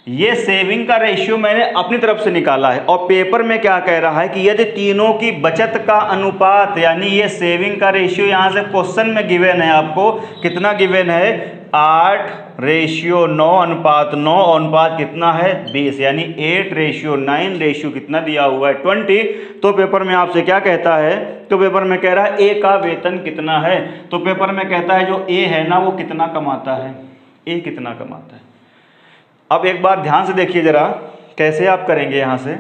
ये सेविंग का रेशियो मैंने अपनी तरफ से निकाला है, और पेपर में क्या कह रहा है कि यदि तीनों की बचत का अनुपात, यानी ये सेविंग का रेशियो यहाँ से क्वेश्चन में गिवन है, आपको कितना गिवन है 8:9 अनुपात 9 अनुपात कितना है 20, यानी 8:9 रेशियो कितना दिया हुआ है 20। तो पेपर में आपसे क्या कहता है, तो पेपर में कह रहा है ए का वेतन कितना है। तो पेपर में कहता है जो ए है ना वो कितना कमाता है, ए कितना कमाता है। अब एक बात ध्यान से देखिए जरा, कैसे आप करेंगे यहाँ से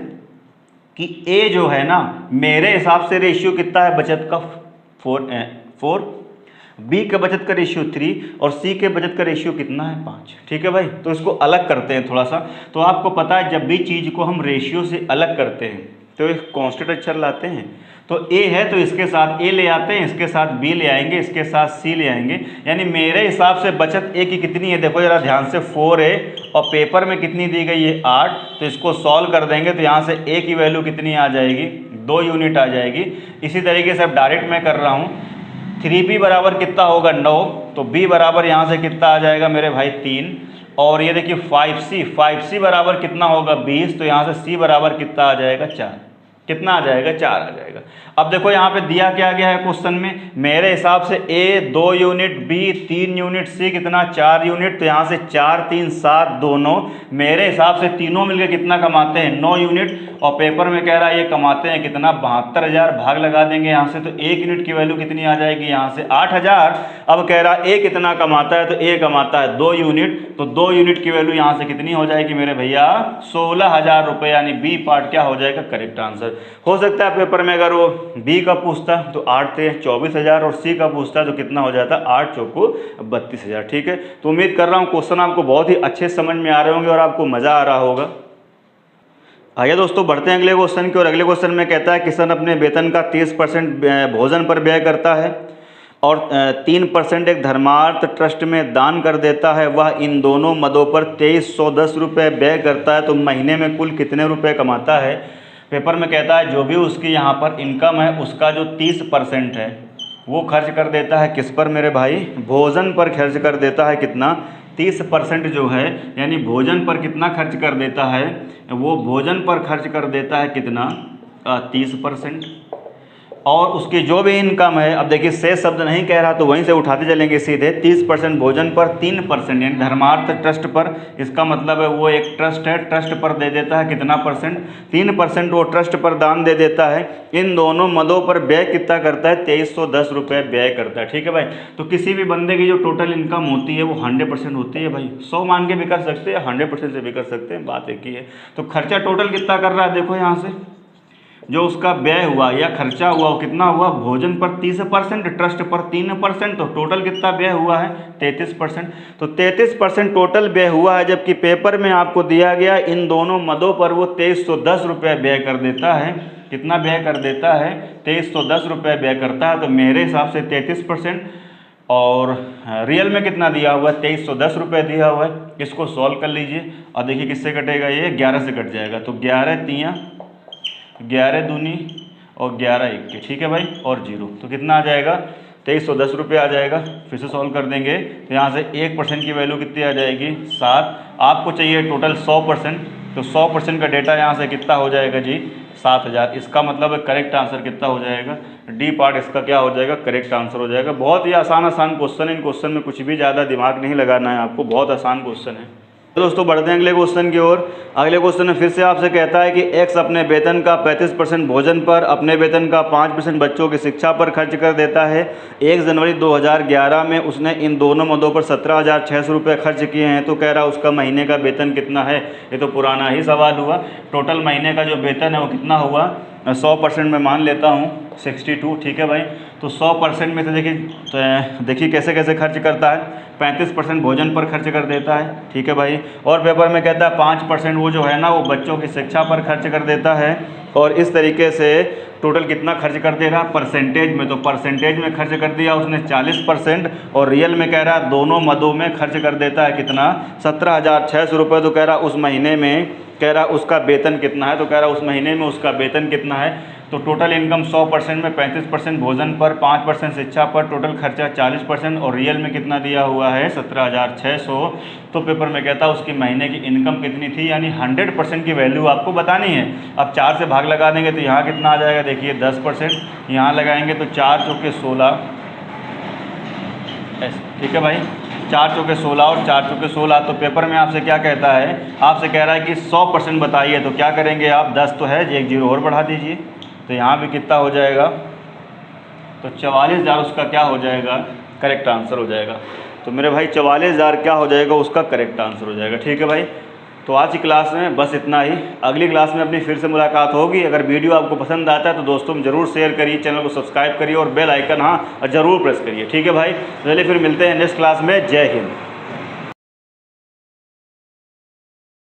कि ए जो है ना मेरे हिसाब से रेशियो कितना है बचत का 4, बी के बचत का रेशियो 3 और सी के बचत का रेशियो कितना है 5। ठीक है भाई। तो इसको अलग करते हैं थोड़ा सा। तो आपको पता है जब भी चीज़ को हम रेशियो से अलग करते हैं तो एक कांस्टेंट अक्षर लाते हैं। तो ए है तो इसके साथ ए ले आते हैं, इसके साथ बी ले आएंगे, इसके साथ सी ले आएंगे। यानी मेरे हिसाब से बचत ए की कितनी है, देखो जरा ध्यान से 4 है और पेपर में कितनी दी गई है 8। तो इसको सॉल्व कर देंगे तो यहाँ से ए की वैल्यू कितनी आ जाएगी 2 यूनिट आ जाएगी। इसी तरीके से अब डायरेक्ट मैं कर रहा हूँ 3b बराबर कितना होगा 9, तो b बराबर यहाँ से कितना आ जाएगा मेरे भाई 3, और ये देखिए 5c बराबर कितना होगा 20, तो यहाँ से c बराबर कितना आ जाएगा 4। कितना आ जाएगा, 4 आ जाएगा। अब देखो यहाँ पे दिया क्या गया है क्वेश्चन में, मेरे हिसाब से ए 2 यूनिट, बी 3 यूनिट, सी कितना 4 यूनिट, तो यहाँ से 4 3 7 2 9, मेरे हिसाब से तीनों मिलकर कितना कमाते हैं 9 यूनिट, और पेपर में कह रहा है ये कमाते हैं कितना 72,000, भाग लगा देंगे यहाँ से, तो 1 यूनिट की वैल्यू कितनी आ जाएगी यहाँ से 8,000। अब कह रहा है ए कितना कमाता है, तो ए कमाता है 2 यूनिट, तो 2 यूनिट की वैल्यू यहाँ से कितनी हो जाएगी मेरे भैया 16,000 रुपये, यानी बी पार्ट क्या हो जाएगा, करेक्ट आंसर। हो सकता है पेपर में अगर वो बी का पूछता तो 8 से 24,000, और सी का पूछता तो कितना हो जाता 8 चौको 32,000। ठीक है, तो उम्मीद कर रहा हूँ क्वेश्चन आपको बहुत ही अच्छे समझ में आ रहे होंगे और आपको मज़ा आ रहा होगा। आइए दोस्तों बढ़ते हैं अगले क्वेश्चन की, और अगले क्वेश्चन में कहता है किसान अपने वेतन का 30% भोजन पर व्यय करता है और 3% एक धर्मार्थ ट्रस्ट में दान कर देता है, वह इन दोनों मदों पर 2310 रुपये व्यय करता है, तो महीने में कुल कितने रुपए कमाता है। पेपर में कहता है जो भी उसकी यहाँ पर इनकम है उसका जो 30% है वो खर्च कर देता है किस पर मेरे भाई, भोजन पर खर्च कर देता है। कितना 30% जो है, यानी भोजन पर कितना खर्च कर देता है, वो भोजन पर खर्च कर देता है कितना 30%। और उसकी जो भी इनकम है, अब देखिए शेष शब्द नहीं कह रहा तो वहीं से उठाते चलेंगे सीधे, 30% भोजन पर, 3% यानी धर्मार्थ ट्रस्ट पर, इसका मतलब है वो एक ट्रस्ट है, ट्रस्ट पर दे देता है कितना परसेंट, 3% वो ट्रस्ट पर दान दे देता है। इन दोनों मदों पर व्यय कितना करता है, 2310 रुपये व्यय करता है। ठीक है भाई, तो किसी भी बंदे की जो टोटल इनकम होती है वो 100% होती है भाई, 100 मान के भी कर सकते हैं, 100% से भी कर सकते हैं, बात एक ही है। तो खर्चा टोटल कितना कर रहा है, देखो यहाँ से जो उसका व्यय हुआ या खर्चा हुआ वो कितना हुआ, भोजन पर 30%, ट्रस्ट पर 3%, तो टोटल कितना व्यय हुआ है 33%। तो 33% टोटल व्यय हुआ है, जबकि पेपर में आपको दिया गया इन दोनों मदों पर वो 2310 रुपये व्यय कर देता है। कितना व्यय कर देता है, 2310 रुपये व्यय करता है, तो मेरे हिसाब से 33%। और रियल में कितना दिया हुआ है, 2310 रुपये दिया हुआ है। इसको सॉल्व कर लीजिए और देखिए किससे कटेगा, ये 11 से कट जाएगा, तो 11 तियाँ 11 दूनी और 11 इक्के, ठीक है भाई, और 0, तो कितना आ जाएगा 2310 रुपये आ जाएगा। फिर से सॉल्व कर देंगे तो यहाँ से 1% की वैल्यू कितनी आ जाएगी 7। आपको चाहिए टोटल 100%, तो 100% का डेटा यहाँ से कितना हो जाएगा जी 7000। इसका मतलब करेक्ट आंसर कितना हो जाएगा, डी पार्ट इसका क्या हो जाएगा, करेक्ट आंसर हो जाएगा। बहुत ही आसान क्वेश्चन है, इन क्वेश्चन में कुछ भी ज़्यादा दिमाग नहीं लगाना है आपको, बहुत आसान क्वेश्चन है। दोस्तों बढ़ते हैं अगले क्वेश्चन की ओर। अगले क्वेश्चन में फिर से आपसे कहता है कि एक्स अपने वेतन का 35% भोजन पर, अपने वेतन का 5% बच्चों की शिक्षा पर खर्च कर देता है। 1 जनवरी 2011 में उसने इन दोनों मदों पर 17,600 रुपये खर्च किए हैं, तो कह रहा है उसका महीने का वेतन कितना है। ये तो पुराना ही सवाल हुआ। टोटल महीने का जो वेतन है वो कितना हुआ, 100% में मान लेता हूँ 62, ठीक है भाई। तो 100% में से देखिए कैसे कैसे खर्च करता है। 35% भोजन पर खर्च कर देता है, ठीक है भाई। और पेपर में कहता है 5% वो जो है ना वो बच्चों की शिक्षा पर खर्च कर देता है। और इस तरीके से टोटल कितना खर्च कर दे रहा परसेंटेज में, तो परसेंटेज में खर्च कर दिया उसने 40%, और रियल में कह रहा दोनों मदों में खर्च कर देता है कितना 17,600 रुपये। तो कह रहा उस महीने में, कह रहा उसका वेतन कितना है, तो कह रहा उस महीने में उसका वेतन कितना है। तो टोटल इनकम 100% में 35% भोजन पर, 5% शिक्षा पर, टोटल खर्चा 40%, और रियल में कितना दिया हुआ है 17,600। तो पेपर में कहता है उसकी महीने की इनकम कितनी थी, यानी 100% की वैल्यू आपको बतानी है। अब 4 से भाग लगा देंगे तो यहाँ कितना आ जाएगा, देखिए 10%, यहाँ लगाएंगे तो 4 चौके 16, ठीक है भाई, 4 चौके 16 और 4 चौके 16। तो पेपर में आपसे क्या कहता है, आपसे कह रहा है कि 100% बताइए, तो क्या करेंगे आप, 10 तो है, एक 0 और बढ़ा दीजिए, तो यहाँ भी कितना हो जाएगा, तो 44,000 उसका क्या हो जाएगा, करेक्ट आंसर हो जाएगा। तो मेरे भाई 44,000 क्या हो जाएगा, उसका करेक्ट आंसर हो जाएगा, ठीक है भाई। तो आज की क्लास में बस इतना ही। अगली क्लास में अपनी फिर से मुलाकात होगी। अगर वीडियो आपको पसंद आता है तो दोस्तों में ज़रूर शेयर करिए, चैनल को सब्सक्राइब करिए और बेल आइकन हाँ ज़रूर प्रेस करिए, ठीक है भाई। चलिए फिर मिलते हैं नेक्स्ट क्लास में। जय हिंद।